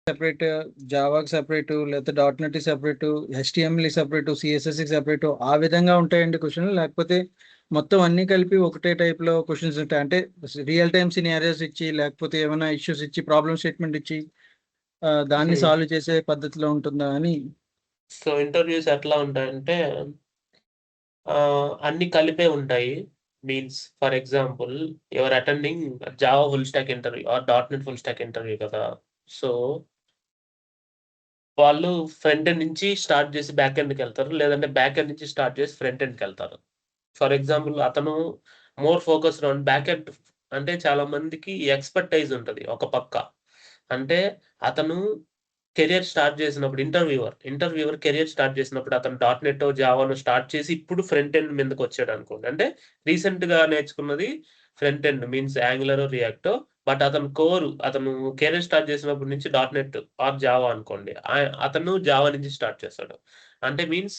Separate, జావాకి separate, లేకపోతే .NET separate, HTML separate, CSS separate, ఆ విధంగా ఉంటాయండి క్వశ్చన్లు? లేకపోతే మొత్తం అన్ని కలిపి ఒకటే టైప్ లో క్వశ్చన్స్ ఉంటాయి అంటే రియల్ టైమ్ సినారియోస్ ఇచ్చి, లేకపోతే ఏమైనా ఇష్యూస్ ఇచ్చి, ప్రాబ్లమ్ స్టేట్మెంట్ ఇచ్చి దాన్ని సాల్వ్ చేసే పద్ధతిలో ఉంటుందా అని? సో ఇంటర్వ్యూస్ ఎట్లా ఉంటాయంటే అన్ని కలిపే ఉంటాయి. Means for example your attending Java full stock interview or .NET full stock interview కదా. సో వాళ్ళు ఫ్రంట్ ఎండ్ నుంచి స్టార్ట్ చేసి బ్యాక్ ఎండ్కి వెళ్తారు, లేదంటే బ్యాక్ ఎండ్ నుంచి స్టార్ట్ చేసి ఫ్రంట్ ఎండ్కి వెళ్తారు. ఫర్ ఎగ్జాంపుల్ అతను more focused on back end అంటే చాలా మందికి ఎక్స్పర్టైజ్ ఉంటుంది ఒక పక్క. అంటే అతను కెరియర్ స్టార్ట్ చేసినప్పుడు ఇంటర్వ్యూవర్ కెరియర్ స్టార్ట్ చేసినప్పుడు అతను .NET జావాను స్టార్ట్ చేసి ఇప్పుడు ఫ్రంట్ ఎండ్ మీదకి వచ్చాడు అనుకోండి. అంటే రీసెంట్ గా నేర్చుకున్నది front end means angular react. But అతను కెరీర్ స్టార్ట్ చేసినప్పటి నుంచి .NET ఆర్ జావా అనుకోండి. అతను జావా నుంచి స్టార్ట్ చేస్తాడు. అంటే means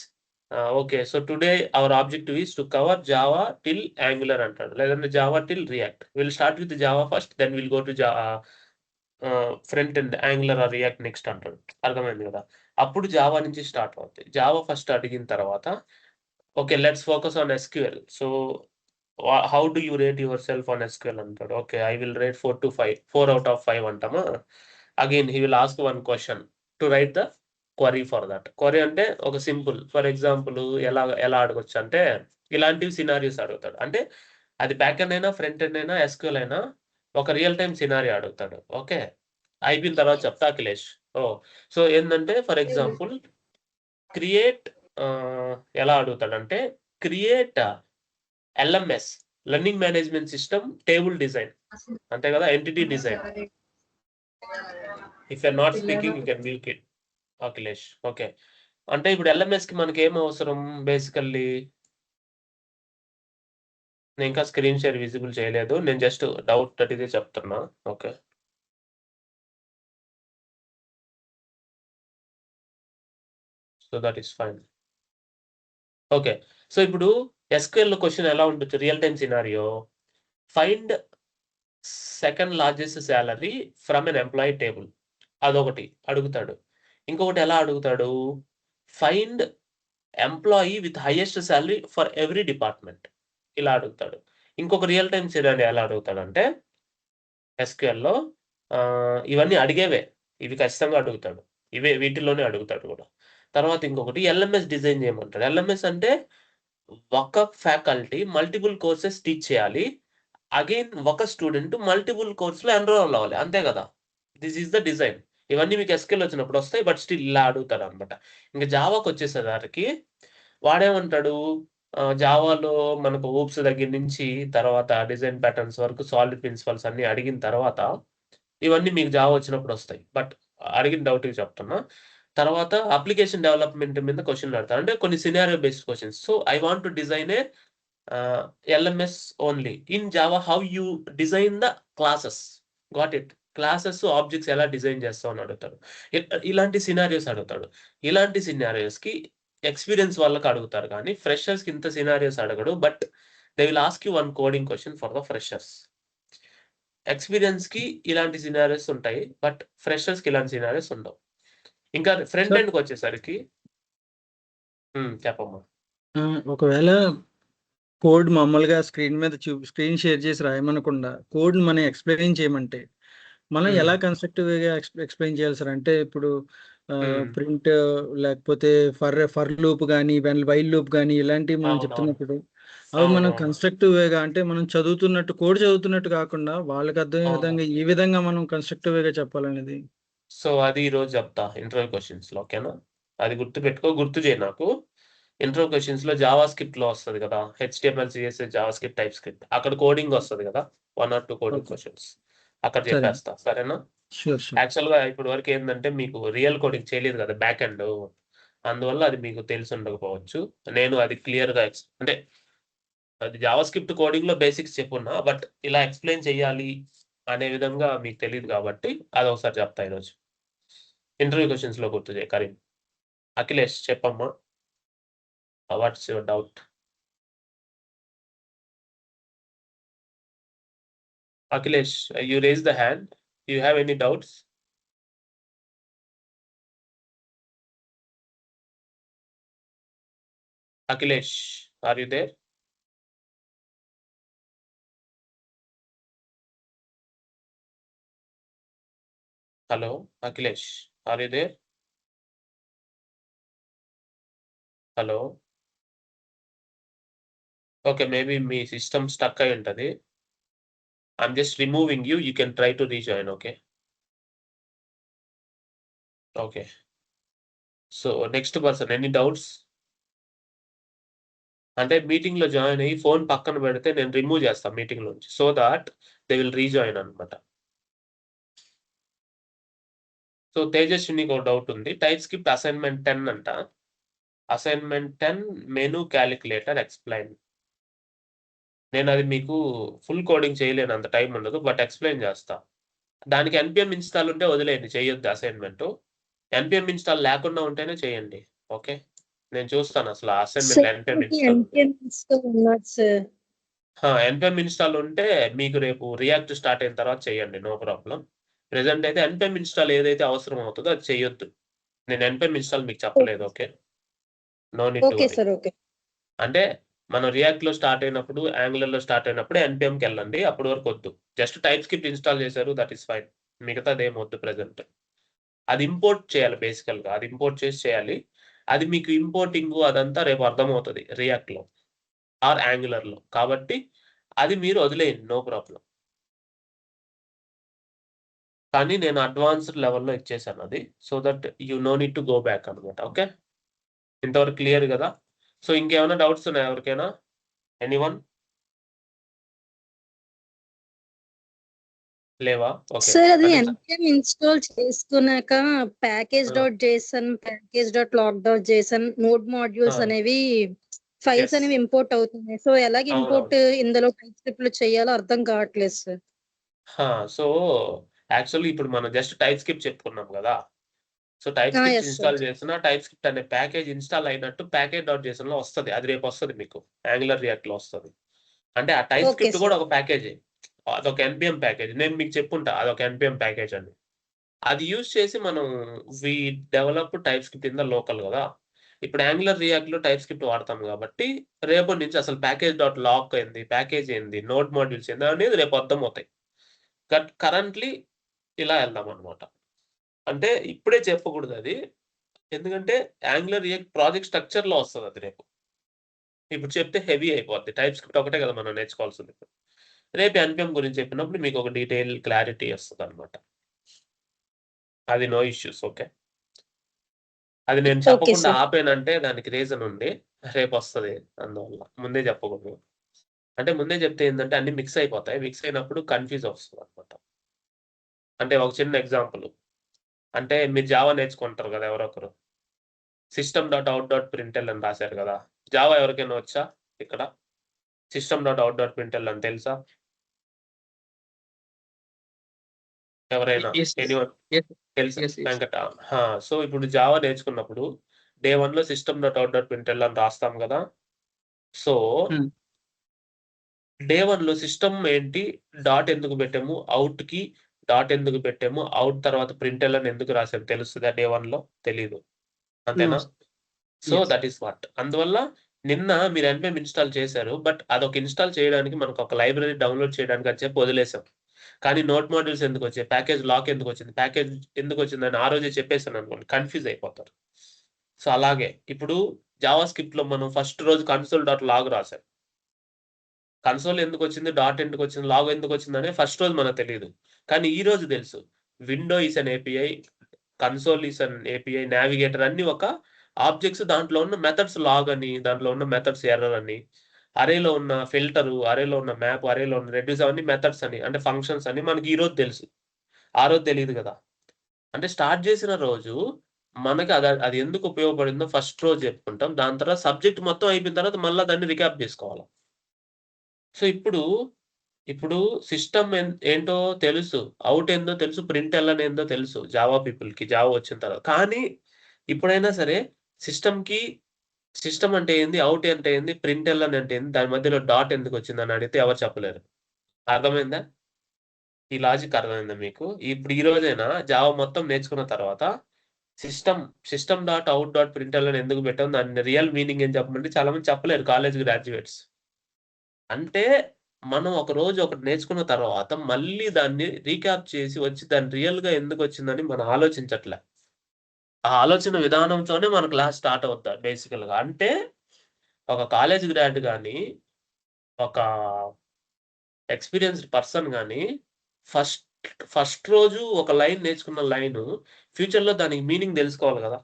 okay. So today our objective is to cover Java till Angular అంటాడు. లేదంటే Java till React. Will start with Java first, then will go to front end Angular or React next అంటాడు. అర్థమైంది కదా. అప్పుడు Java నుంచి start అవుతాయి. Java first అడిగిన తర్వాత okay let's focus on SQL. So how do you rate yourself on SQL అంటాడు. Okay I will rate 4 to 5, 4 out of 5 అంటామా. Again he will ask one question to write the query for that. Query అంటే ఒక simple for example ఎలా ఎలా అడగొచ్చు అంటే ఇలాంటివి scenarios అడుగుతాడు. అంటే అది బ్యాక్ ఎండ్ అయినా ఫ్రంట్ ఎండ్ అయినా SQL అయినా ఒక రియల్ టైమ్ సినారియో అడుగుతాడు. ఓకే అయిపోయిన తర్వాత చెప్తా అఖిలేష్. సో ఏంటంటే ఫర్ ఎగ్జాంపుల్ క్రియేట్ ఎలా అడుగుతాడంటే create LMS learning management system table design అంతే కదా, entity design. If you're not speaking you can mute it Akhilesh. Okay అంటే ఇప్పుడు LMS కి మనకి ఏం అవసరం బేసికల్లీ. నేను ఇంకా స్క్రీన్ షేర్ విజిబుల్ చేయలేదు, నేను జస్ట్ డౌట్ అడిగితే చెప్తున్నా. Okay so that is fine. Okay so ఇప్పుడు SQL లో క్వశ్చన్ ఎలా ఉంటుంది, real time scenario. Find second largest salary from N employee table, అదొకటి అడుగుతాడు. ఇంకొకటి ఎలా అడుగుతాడు, find employee with highest salary for every department, ఇలా అడుగుతాడు. ఇంకొక రియల్ టైమ్ సినారియో ఎలా అడుగుతాడంటే SQL లో ఇవన్నీ అడిగేవే, ఇవి ఖచ్చితంగా అడుగుతాడు, ఇవే వీటిల్లోనే అడుగుతాడు కూడా. తర్వాత ఇంకొకటి LMS డిజైన్ చేయమంటాడు. LMS అంటే ఒక ఫ్యాకల్టీ మల్టిపుల్ కోర్సెస్ టీచ్ చేయాలి, అగైన్ ఒక స్టూడెంట్ మల్టిపుల్ కోర్సులో ఎన్రోల్ అవ్వాలి, అంతే కదా. This is the design. ఇవన్నీ మీకు SQL వచ్చినప్పుడు వస్తాయి, బట్ స్టిల్ ఇలా అడుగుతాడు అనమాట. ఇంకా జావాకి వచ్చేసేసరికి వాడేమంటాడు, జావాలో మనకు ఊప్స్ దగ్గర నుంచి తర్వాత డిజైన్ ప్యాటర్న్స్ వరకు సాలిడ్ ప్రిన్సిపల్స్ అన్ని అడిగిన తర్వాత ఇవన్నీ మీకు జావా వచ్చినప్పుడు వస్తాయి, బట్ అడిగిన డౌట్‌కి చెప్తున్నా. తర్వాత అప్లికేషన్ డెవలప్‌మెంట్ మీద క్వెషన్‌లు అడుగుతారు. అంటే కొన్ని scenario based questions. So I want to design A LMS only in Java, how you design the classes, got it. Classes objects ఎలా డిజైన్ చేస్తావు అని అడుగుతాడు. ఇలాంటి సినారియోస్ అడుగుతాడు. ఇలాంటి సినారియోస్‌కి ఎక్స్‌పీరియన్స్ వాళ్ళకి అడుగుతారు కానీ ఫ్రెషర్స్‌కి ఇంత సినారియోస్ అడగడు. But they will ask you one coding question for the freshers. ఎక్స్‌పీరియన్స్‌కి ఇలాంటి సినారియోస్ ఉంటాయి, బట్ ఫ్రెషర్స్‌కి ఇలాంటి సినారియోస్ ఉండవు. ఇంకా ఫ్రంట్ సార్ ఎండ్‌కి వచ్చేసరికి చెప్పమ్మా. ఒకవేళ కోడ్ మామూలుగా స్క్రీన్ మీద స్క్రీన్ షేర్ చేసి రాయమనకుండా కోడ్ మనం ఎక్స్ప్లెయిన్ చేయమంటే మనం హ్మ్. ఎలా కన్స్ట్రక్టివ్ గా ఎక్స్ప్లెయిన్ చేయాలి సార్? అంటే ఇప్పుడు హ్మ్. ప్రింట్, లేకపోతే ఫర్ లూప్ కానీ వైల్ లూప్ కానీ ఇలాంటివి మనం అవునవును. చెప్తున్నప్పుడు అవి మనం అవునవును. కన్స్ట్రక్టివ్ వేగా, అంటే మనం చదువుతున్నట్టు కోడ్ చదువుతున్నట్టు కాకుండా వాళ్ళకి అర్థమయ్యే అవును. విధంగా ఈ విధంగా మనం కన్స్ట్రక్టివ్ వేగా చెప్పాలనేది. సో అది ఈరోజు చెప్తా ఇంటర్వ్యూ క్వెషన్స్‌లో. ఓకేనా? అది గుర్తుపెట్టుకో, గుర్తు చేయి నాకు. ఇంటర్వ్యూ క్వెషన్స్‌లో జావా స్క్రిప్ట్‌లో వస్తది కదా, HTML, CSS, Java script, type script. అక్కడ కోడింగ్ వస్తది కదా, 1 or 2 కోడింగ్ ఓకే, క్వెషన్స్ అక్కడ సరే, చెప్పేస్తా. సరేనా? Sure sure. యాక్చువల్‌గా ఇప్పటి వరకు ఏందంటే మీకు రియల్ కోడింగ్ చేయలేదు కదా బ్యాక్ ఎండ్. అందువల్ల అది మీకు తెలిసి ఉండకపోవచ్చు. నేను అది క్లియర్‌గా అంటే అది జావా స్క్రిప్ట్ కోడింగ్‌లో బేసిక్స్ చెప్పున్నా. బట్ ఇలా ఎక్స్‌ప్లెయిన్ చేయాలి అనే విధంగా మీకు తెలీదు కాబట్టి అదొకసారి చెప్తా ఈరోజు. ఇంటర్వ్యూ క్వెషన్స్‌లో గుర్తు చేయి కరీం. అఖిలేష్ చెప్పమ్మా. What's your doubt? Akhilesh, you raise the hand. Do you have any doubts? Akhilesh, are you there? Hello, Akhilesh, are you there? Hello. Okay, maybe me system stuck అయి ఉంటది. I'm just removing you. You can try to rejoin, okay? Okay. So next person, any doubts? అంటే meeting లో join అయ్యి phone పక్కన పెడితే నేను remove చేస్తాను meeting నుంచి, so that they will rejoin అనమాట. సో తేజస్వినికి ఒక డౌట్ ఉంది. టైప్ స్క్రిప్ట్ అసైన్మెంట్ 10 అంట. Assignment 10 menu calculator explain. నేను అది మీకు ఫుల్ కోడింగ్ చేయలేను, అంత టైం ఉండదు, బట్ ఎక్స్ప్లెయిన్ చేస్తా. దానికి ఎన్పిఎం ఇన్స్టాల్ ఉంటే వదిలేయండి, చేయొద్దు అసైన్మెంట్. ఎన్పిఎం ఇన్స్టాల్ లేకుండా ఉంటేనే చేయండి, ఓకే? నేను చూస్తాను అసలు assignment NPM install NPM install ఉంటే మీకు రేపు రియాక్ట్ స్టార్ట్ అయిన తర్వాత చేయండి, నో ప్రాబ్లం. ప్రెసెంట్ అయితే ఎన్పిఎం ఇన్స్టాల్ ఏదైతే అవసరం అవుతుందో అది చేయొద్దు. నేను ఎన్పిఎం ఇన్స్టాల్ మీకు చెప్పలేదు, okay? No need to worry. అంటే మనం రియాక్ట్ లో స్టార్ట్ అయినప్పుడు, యాంగులర్ లో స్టార్ట్ అయినప్పుడు ఎన్పిఎం కి వెళ్ళండి, అప్పటి వరకు వద్దు. జస్ట్ టైప్ స్క్రిప్ట్ ఇన్స్టాల్ చేశారు, దట్ ఈస్ ఫైన్. మిగతాది ఏం వద్దు ప్రెసెంట్. అది ఇంపోర్ట్ చేయాలి, బేసికల్ గా అది ఇంపోర్ట్ చేసి చేయాలి. అది మీకు ఇంపోర్టింగ్ అదంతా రేపు అర్థమవుతుంది రియాక్ట్ లో ఆర్ యాంగులర్ లో, కాబట్టి అది మీరు వదిలేయండి, నో ప్రాబ్లం. కానీ నేను అడ్వాన్స్డ్ లెవెల్లో ఇచ్చేసాను అది, so that you no need to go back అనమాట, ఓకే? ఇంతవరకు క్లియర్ కదా? సో ఇంకేమైనా డౌట్స్ ఉన్నాయా ఎవరికైనా? ఎనీవన్? లేవా? ఓకే. సార్ అది npm ఇన్స్టాల్ చేసుకున్నాక package dot JSON, package dot lock dot JSON, node modules అనేవి ఫైల్స్ అనేవి ఇంపోర్ట్ అవుతున్నాయి. సో ఎలాగ ఇంపోర్ట్ ఇందులో టైప్ స్క్రిప్ట్ లో చేయాలో అర్థం కావట్లేదు సార్. సో యాక్చువల్లీ ఇప్పుడు మనం జస్ట్ టైప్ స్క్రిప్ట్ చెప్పుకున్నాం కదా. సో టైప్ స్క్రిప్ట్ ఇన్స్టాల్ చేసిన టైప్ స్క్రిప్ట్ అనే ప్యాకేజ్ ఇన్స్టాల్ అయినట్టు ప్యాకేజ్ డాట్ జేసన్ లో వస్తుంది. అది రేపు వస్తుంది మీకు, యాంగులర్ రియాక్ట్ లో వస్తుంది. అంటే ఆ టైప్ స్క్రిప్ట్ కూడా ఒక ప్యాకేజ్, అదొక ఎన్పిఎం ప్యాకేజ్. నేను మీకు చెప్పుంటా అదొక ఎన్పిఎం ప్యాకేజ్ అని. అది యూజ్ చేసి మనం we develop TypeScript in the local కదా. ఇప్పుడు యాంగులర్ రియాక్ట్ లో టైప్ స్క్రిప్ట్ వాడతాం కాబట్టి రేపటి నుంచి అసలు ప్యాకేజ్ డాట్ లాక్ ఏంది, ప్యాకేజ్ ఏంది, నోడ్ మాడ్యూల్స్ ఏంది అనేది రేపు అర్థం అవుతాయి. కరెంట్లీ ఇలా వెళ్దాం అనమాట. అంటే ఇప్పుడే చెప్పకూడదు అది, ఎందుకంటే యాంగులర్ రియాక్ట్ ప్రాజెక్ట్ స్ట్రక్చర్ లో వస్తుంది అది రేపు. ఇప్పుడు చెప్తే హెవీ అయిపోద్ది. టైప్ స్క్రిప్ట్ ఒకటే కదా మనం నేర్చుకోవాల్సింది. రేపు ఎన్పిఎం గురించి చెప్పినప్పుడు మీకు ఒక డీటెయిల్ క్లారిటీ వస్తుంది అనమాట. అది నో ఇష్యూస్, ఓకే? అది నేను చెప్పకుండా ఆపేనంటే దానికి రీజన్ ఉంది, రేపు వస్తుంది, అందువల్ల ముందే చెప్పకూడదు. అంటే ముందే చెప్తే ఏంటంటే అన్ని మిక్స్ అయిపోతాయి, మిక్స్ అయినప్పుడు కన్ఫ్యూజ్ వస్తుంది అనమాట. అంటే ఒక చిన్న ఎగ్జాంపుల్, అంటే మీరు జావా నేర్చుకుంటారు కదా ఎవరొకరు, సిస్టమ్ డాట్ అవుట్ డాట్ ప్రింట్ఎల్ అని రాశారు కదా. జావా ఎవరికైనా వచ్చా ఇక్కడ? సిస్టమ్ డాట్ అవుట్ డాట్ ప్రింట్ఎల్ అని తెలుసా ఎవరైనా? తెలుసా వెంకట? సో ఇప్పుడు జావా నేర్చుకున్నప్పుడు డే 1 లో సిస్టమ్ డాట్ అవుట్ డాట్ ప్రింట్ఎల్ అని రాస్తాం కదా. సో డే 1 లో సిస్టమ్ ఏంటి, డాట్ ఎందుకు పెట్టాము, అవుట్ కి డాట్ ఎందుకు పెట్టాము, అవుట్ తర్వాత ప్రింట్ఎల్ అని ఎందుకు రాసాము తెలుస్తుందా? డే 1 లో తెలీదు, అంతేనా? So that is what. అందువల్ల నిన్న మీరు npm ఇన్స్టాల్ చేశారు, బట్ అదొక ఇన్స్టాల్ చేయడానికి మనకు ఒక లైబ్రరీ డౌన్లోడ్ చేయడానికి అని చెప్పి వదిలేసాం. కానీ నోట్ మాడ్యూల్స్ ఎందుకు వచ్చాయి, ప్యాకేజ్ లాక్ ఎందుకు వచ్చింది, ప్యాకేజ్ ఎందుకు వచ్చిందని ఆ రోజే చెప్పేసాను అనుకోండి, కన్ఫ్యూజ్ అయిపోతారు. సో అలాగే ఇప్పుడు జావా స్క్రిప్ట్ లో మనం ఫస్ట్ రోజు కన్సోల్ డాట్ లాగ్ రాసాం. కన్సోల్ ఎందుకు వచ్చింది, డాట్ ఎందుకు వచ్చింది, లాగ్ ఎందుకు వచ్చింది అనేది ఫస్ట్ రోజు మనకు తెలియదు. కానీ ఈ రోజు తెలుసు. Window is an API, console is an API, navigator అన్ని ఒక ఆబ్జెక్ట్స్. దాంట్లో ఉన్న మెథడ్స్ లాగ్ అని, దాంట్లో ఉన్న మెథడ్స్ ఎర్రర్ అని, అరేలో ఉన్న ఫిల్టర్, అరేలో ఉన్న మ్యాప్, అరేలో ఉన్న రెడ్యూస్, అవన్నీ మెథడ్స్ అని, అంటే ఫంక్షన్స్ అని మనకి ఈ రోజు తెలుసు. ఆ రోజు తెలియదు కదా. అంటే స్టార్ట్ చేసిన రోజు మనకి అది ఎందుకు ఉపయోగపడిందో ఫస్ట్ రోజు చెప్పుకుంటాం. దాని తర్వాత సబ్జెక్ట్ మొత్తం అయిపోయిన తర్వాత మళ్ళీ దాన్ని రికాప్ చేసుకోవాలి. సో ఇప్పుడు సిస్టమ్ ఏంటో తెలుసు, అవుట్ ఏందో తెలుసు, ప్రింట్ఎల్ అని ఏందో తెలుసు జావా పీపుల్ కి, జావా వచ్చిన తర్వాత. కానీ ఇప్పుడైనా సరే సిస్టమ్ అంటే ఏంది, అవుట్ అంటే ఏంది, ప్రింట్ఎల్ అని అంటే ఏంది, దాని మధ్యలో డాట్ ఎందుకు వచ్చిందని అడిగితే ఎవరు చెప్పలేరు. అర్థమైందా? ఈ లాజిక్ అర్థమైందా మీకు? ఇప్పుడు ఈ రోజైనా జావా మొత్తం నేర్చుకున్న తర్వాత సిస్టమ్ డాట్ అవుట్ డాట్ ప్రింట్ఎల్ అని ఎందుకు పెట్టాం, దాని రియల్ మీనింగ్ ఏం చెప్పమంటే చాలా మంది చెప్పలేరు కాలేజ్ గ్రాడ్యుయేట్స్. అంటే మనం ఒక రోజు ఒకటి నేర్చుకున్న తర్వాత మళ్ళీ దాన్ని రీక్యాప్ చేసి వచ్చి దాని రియల్ గా ఎందుకు వచ్చిందని మనం ఆలోచించట్లే. ఆ ఆలోచన విధానంతోనే మన క్లాస్ స్టార్ట్ అవుతాయి బేసికల్ గా. అంటే ఒక కాలేజ్ గ్రాడ్ గాని, ఒక ఎక్స్పీరియన్స్డ్ పర్సన్ గాని ఫస్ట్ ఫస్ట్ రోజు ఒక లైన్ నేర్చుకున్న లైన్ ఫ్యూచర్ లో దానికి మీనింగ్ తెలుసుకోవాలి కదా.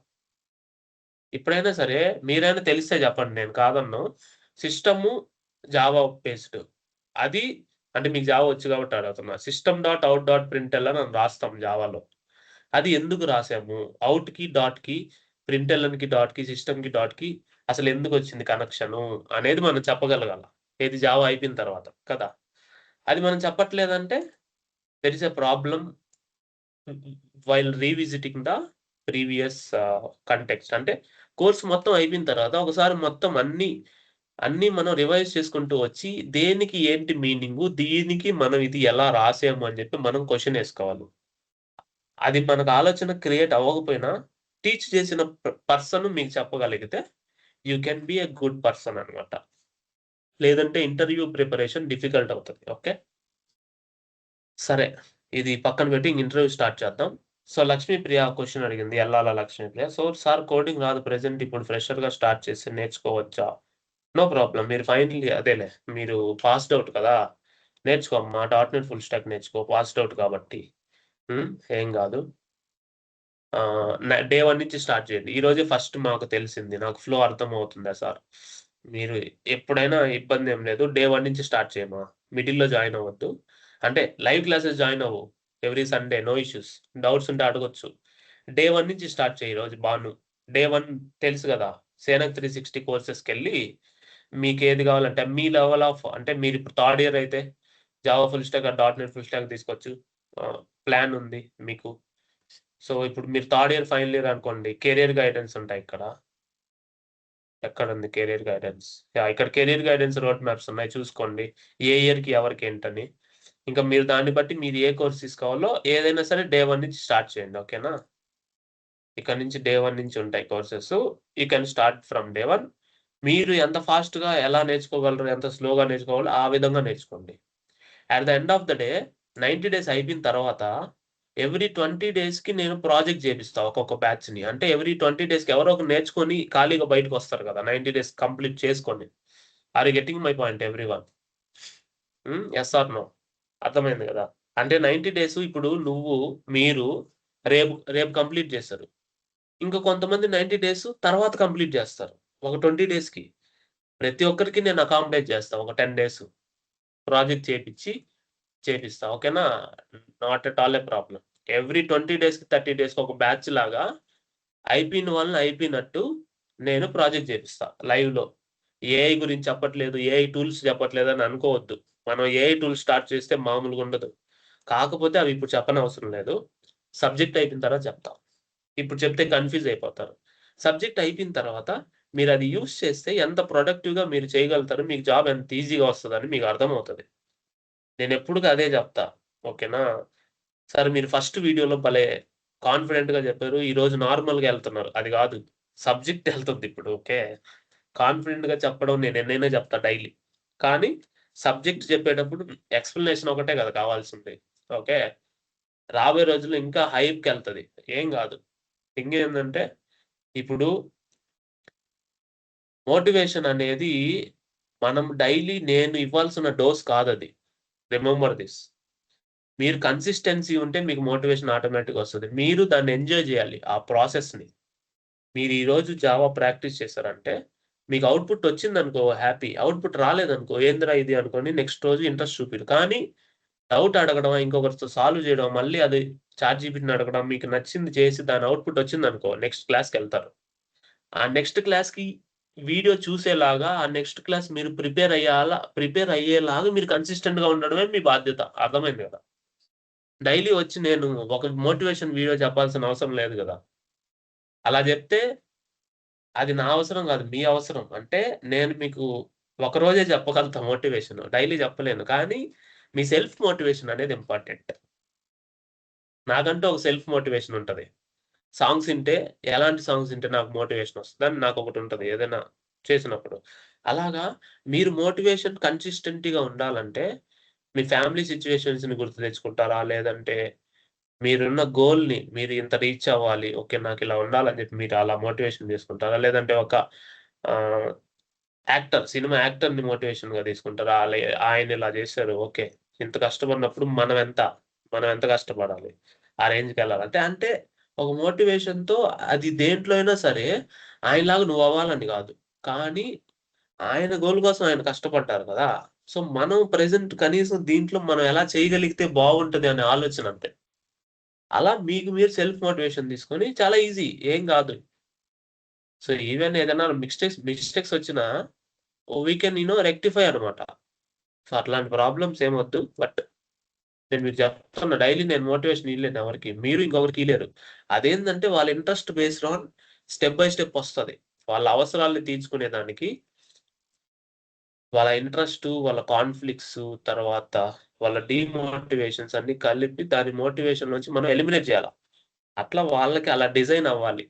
ఇప్పుడైనా సరే మీరైనా తెలిస్తే చెప్పండి, నేను కాదన్ను. సిస్టము జావా బేస్డ్ అది, అంటే మీకు జావా వచ్చు కాబట్టి అడుగుతున్నా. సిస్టమ్ డాట్ అవుట్ డాట్ ప్రింట్ఎల్ అని రాస్తాం జావాలో. అది ఎందుకు రాసాము, అవుట్ కి డాట్ కి ప్రింట్ఎల్ఎన్ కి డాట్ కి సిస్టమ్ కి డాట్ కి అసలు ఎందుకు వచ్చింది కనెక్షను అనేది మనం చెప్పగలగాల. ఏది జావా అయిపోయిన తర్వాత కదా. అది మనం చెప్పట్లేదంటే there is a problem while revisiting the previous context. అంటే కోర్స్ మొత్తం అయిపోయిన తర్వాత ఒకసారి మొత్తం అన్ని మనం రివైజ్ చేసుకుంటూ వచ్చి దేనికి ఏంటి మీనింగు, దీనికి మనం ఇది ఎలా రాసాము అని చెప్పి మనం క్వశ్చన్ వేసుకోవాలి. అది మనకు ఆలోచన క్రియేట్ అవ్వకపోయినా టీచ్ చేసిన పర్సన్ మీకు చెప్పగలిగితే you can be a good person అనమాట. లేదంటే ఇంటర్వ్యూ ప్రిపరేషన్ డిఫికల్ట్ అవుతుంది. ఓకే, సరే ఇది పక్కన పెట్టి ఇంటర్వ్యూ స్టార్ట్ చేద్దాం. సో లక్ష్మీప్రియ క్వశ్చన్ అడిగింది, Ellala Lakshmipriya. So sir coding రాదు ప్రెసెంట్, ఇప్పుడు ఫ్రెషర్ గా స్టార్ట్ చేసి నేర్చుకోవచ్చా? No problem. మీరు ఫైనల్ అదేలే, మీరు పాస్డ్ అవుట్ కదా, నేర్చుకోమ్మా. .NET ఫుల్ స్టాక్ నేర్చుకో, పాస్డ్ అవుట్ కాబట్టి ఏం కాదు. డే 1 నుంచి స్టార్ట్ చేయండి. ఈ రోజే ఫస్ట్ మాకు తెలిసింది, నాకు ఫ్లో అర్థం అవుతుందా సార్? మీరు ఎప్పుడైనా ఇబ్బంది ఏం లేదు. డే 1 నుంచి స్టార్ట్ చేయమా, మిడిల్లో జాయిన్ అవ్వద్దు. అంటే లైవ్ క్లాసెస్ జాయిన్ అవ్వు every Sunday, no issues. Doubts ఉంటే అడగొచ్చు. డే 1 నుంచి స్టార్ట్ చేయి. రోజు బాను డే 1 తెలుసు కదా, సేనక్ 360 కోర్సెస్కి వెళ్ళి మీకు ఏది కావాలంటే మీ లెవెల్ ఆఫ్, అంటే మీరు ఇప్పుడు థర్డ్ ఇయర్ అయితే Java full stock, .NET full stock తీసుకోవచ్చు. ప్లాన్ ఉంది మీకు. సో ఇప్పుడు మీరు థర్డ్ ఇయర్ ఫైనల్ ఇయర్ అనుకోండి, కెరియర్ గైడెన్స్ ఉంటాయి ఇక్కడ. ఎక్కడ ఉంది కెరియర్ గైడెన్స్? ఇక్కడ కెరియర్ గైడెన్స్ రోడ్ మ్యాప్స్ ఉన్నాయి, చూసుకోండి ఏ ఇయర్ కి ఎవరికి ఏంటని. ఇంకా మీరు దాన్ని బట్టి మీరు ఏ కోర్స్ తీసుకోవాలో ఏదైనా సరే డే 1 నుంచి స్టార్ట్ చేయండి. ఓకేనా, ఇక్కడ నుంచి డే 1 నుంచి ఉంటాయి courses. You can start from day 1. మీరు ఎంత ఫాస్ట్ గా ఎలా నేర్చుకోగలరు, ఎంత స్లోగా నేర్చుకోవాలో ఆ విధంగా నేర్చుకోండి. At the end of the day 90 days అయిపోయిన తర్వాత ఎవ్రీ 20 డేస్ కి నేను ప్రాజెక్ట్ చేపిస్తా ఒక్కొక్క బ్యాచ్ ని. అంటే ఎవ్రీ 20 డేస్ కి ఎవరో ఒక నేర్చుకొని ఖాళీగా బయటకు వస్తారు కదా, 90 డేస్ కంప్లీట్ చేసుకొని. Are you getting my point every one? Yes or no? అర్థమైంది కదా. అంటే 90 డేస్ ఇప్పుడు మీరు రేపు కంప్లీట్ చేస్తారు. ఇంకా కొంతమంది 90 డేస్ తర్వాత కంప్లీట్ చేస్తారు ఒక 20 డేస్ కి. ప్రతి ఒక్కరికి నేను అకామిడేట్ చేస్తా ఒక 10 డేస్ ప్రాజెక్ట్ చేపిస్తా. ఓకేనా, not at all A problem. Every 20 days కి 30 డేస్ కి ఒక బ్యాచ్ లాగా అయిపోయిన వాళ్ళని అయిపోయినట్టు నేను ప్రాజెక్ట్ చేపిస్తా లైవ్ లో. ఏఐ గురించి చెప్పట్లేదు, ఏఐ టూల్స్ చెప్పట్లేదు అని అనుకోవద్దు. మనం ఏఐ టూల్స్ స్టార్ట్ చేస్తే మామూలుగా ఉండదు. కాకపోతే అవి ఇప్పుడు చెప్పనవసరం లేదు, సబ్జెక్ట్ అయిపోయిన తర్వాత చెప్తాం. ఇప్పుడు చెప్తే కన్ఫ్యూజ్ అయిపోతారు. సబ్జెక్ట్ అయిపోయిన తర్వాత మీరు అది యూస్ చేస్తే ఎంత ప్రొడక్టివ్ గా మీరు చేయగలుగుతారు, మీకు జాబ్ ఎంత ఈజీగా వస్తుందని మీకు అర్థమవుతుంది. నేను ఎప్పుడు అదే చెప్తా. ఓకేనా సార్, మీరు ఫస్ట్ వీడియోలో భలే కాన్ఫిడెంట్ గా చెప్పారు, ఈ రోజు నార్మల్ గా వెళ్తున్నారు. అది కాదు, సబ్జెక్ట్ వెళ్తుంది ఇప్పుడు. ఓకే, కాన్ఫిడెంట్ గా చెప్పడం నేను ఎన్నైనా చెప్తా డైలీ, కానీ సబ్జెక్ట్ చెప్పేటప్పుడు ఎక్స్ప్లెనేషన్ ఒకటే కదా కావాల్సింది. ఓకే, రాబోయే రోజుల్లో ఇంకా హైప్కి వెళ్తుంది, ఏం కాదు. థింగ్ ఏంటంటే ఇప్పుడు మోటివేషన్ అనేది మనం డైలీ నేను ఇవ్వాల్సిన డోస్ కాదు అది. Remember this. మీరు కన్సిస్టెన్సీ ఉంటే మీకు మోటివేషన్ ఆటోమేటిక్గా వస్తుంది. మీరు దాన్ని ఎంజాయ్ చేయాలి ఆ ప్రాసెస్ని. మీరు ఈరోజు జావా ప్రాక్టీస్ చేశారంటే మీకు అవుట్పుట్ వచ్చిందనుకో హ్యాపీ, అవుట్పుట్ రాలేదనుకో ఏంద్రా ఇది అనుకోని నెక్స్ట్ రోజు ఇంట్రెస్ట్ చూపిరు. కానీ డౌట్ అడగడం, ఇంకొకరితో సాల్వ్ చేయడం, మళ్ళీ అది ChatGPTని అడగడం, మీకు నచ్చింది చేసి దాని అవుట్పుట్ వచ్చిందనుకో నెక్స్ట్ క్లాస్కి వెళ్తారు. ఆ నెక్స్ట్ క్లాస్కి వీడియో చూసేలాగా ఆ నెక్స్ట్ క్లాస్ మీరు ప్రిపేర్ అయ్యేలాగా మీరు కన్సిస్టెంట్ గా ఉండడమే మీ బాధ్యత. అర్థమైంది కదా. డైలీ వచ్చి నేను ఒక మోటివేషన్ వీడియో చెప్పాల్సిన అవసరం లేదు కదా. అలా చెప్తే అది నా అవసరం కాదు, మీ అవసరం. అంటే నేను మీకు ఒక రోజే చెప్పగలుగుతా మోటివేషన్, డైలీ చెప్పలేను. కానీ మీ సెల్ఫ్ మోటివేషన్ అనేది ఇంపార్టెంట్. నాకంటూ ఒక సెల్ఫ్ మోటివేషన్ ఉంటుంది. సాంగ్స్ వింటే ఎలాంటి సాంగ్స్ వింటే నాకు మోటివేషన్ వస్తదని నాకొకటి ఉంటది ఏదైనా చేసినప్పుడు. అలాగా మీరు మోటివేషన్ కన్సిస్టెంట్‌గా ఉండాలంటే మీ ఫ్యామిలీ సిట్యుయేషన్స్‌ని గుర్తు తెచ్చుకుంటారా? లేదంటే మీరున్న గోల్‌ని మీరు ఇంత రీచ్ అవ్వాలి. ఓకే. నాకిలా ఉండాలని చెప్పి మీరు అలా మోటివేషన్ తీసుకుంటారా? లేదంటే ఒక ఆహ్, సినిమా యాక్టర్‌ని మోటివేషన్‌గా తీసుకుంటారా? ఆయన ఇలా చేశారు. ఓకే. ఇంత కష్టపడినప్పుడు మనం ఎంత కష్టపడాలి? ఆ రేంజ్‌కెళ్ళాలి. అంటే ఒక మోటివేషన్‌తో అది దేంట్లో అయినా సరే ఆయనలాగా నువ్వవ్వాలని గాదు. కానీ ఆయన గోల్ కోసం ఆయన కష్టపడ్డారు కదా! సో, మనం ప్రెజెంట్ కనీసం దీంట్లో మనం ఎలా చేయగలిగితే బాగుంటది అనే ఆలోచన అంతే. అలా మీకు మీరు సెల్ఫ్ మోటివేషన్ తీసుకొని చాలా ఈజీ. ఏం గాదు. సో, ఈవెన్ ఏదైనా మిస్టేక్స్ వచ్చినా వి కెన్ రెక్టిఫై అన్నమాట. సో, అట్లాంటి ప్రాబ్లమ్స్ ఏమొద్దు. బట్ నేను మీకు చెప్తున్నా డైలీ నేను మోటివేషన్ ఇయలేను ఎవరికీ. మీరు ఇంకొకరికి ఇయలేరు. అదేందంటే వాళ్ళ interest based on step by step వస్తది. వాళ్ళ అవసరాల్ని తీర్చుకునే దానికి వాళ్ళ ఇంట్రెస్టు, వాళ్ళ కాన్‌ఫ్లిక్ట్స్, తర్వాత వాళ్ళ డీమోటివేషన్స్ అన్నీ కలిపి దాని మోటివేషన్ నుంచి మనం ఎలిమినేట్ జేయాల. అట్లా వాళ్ళకి అలా డిజైన్ అవ్వాలి.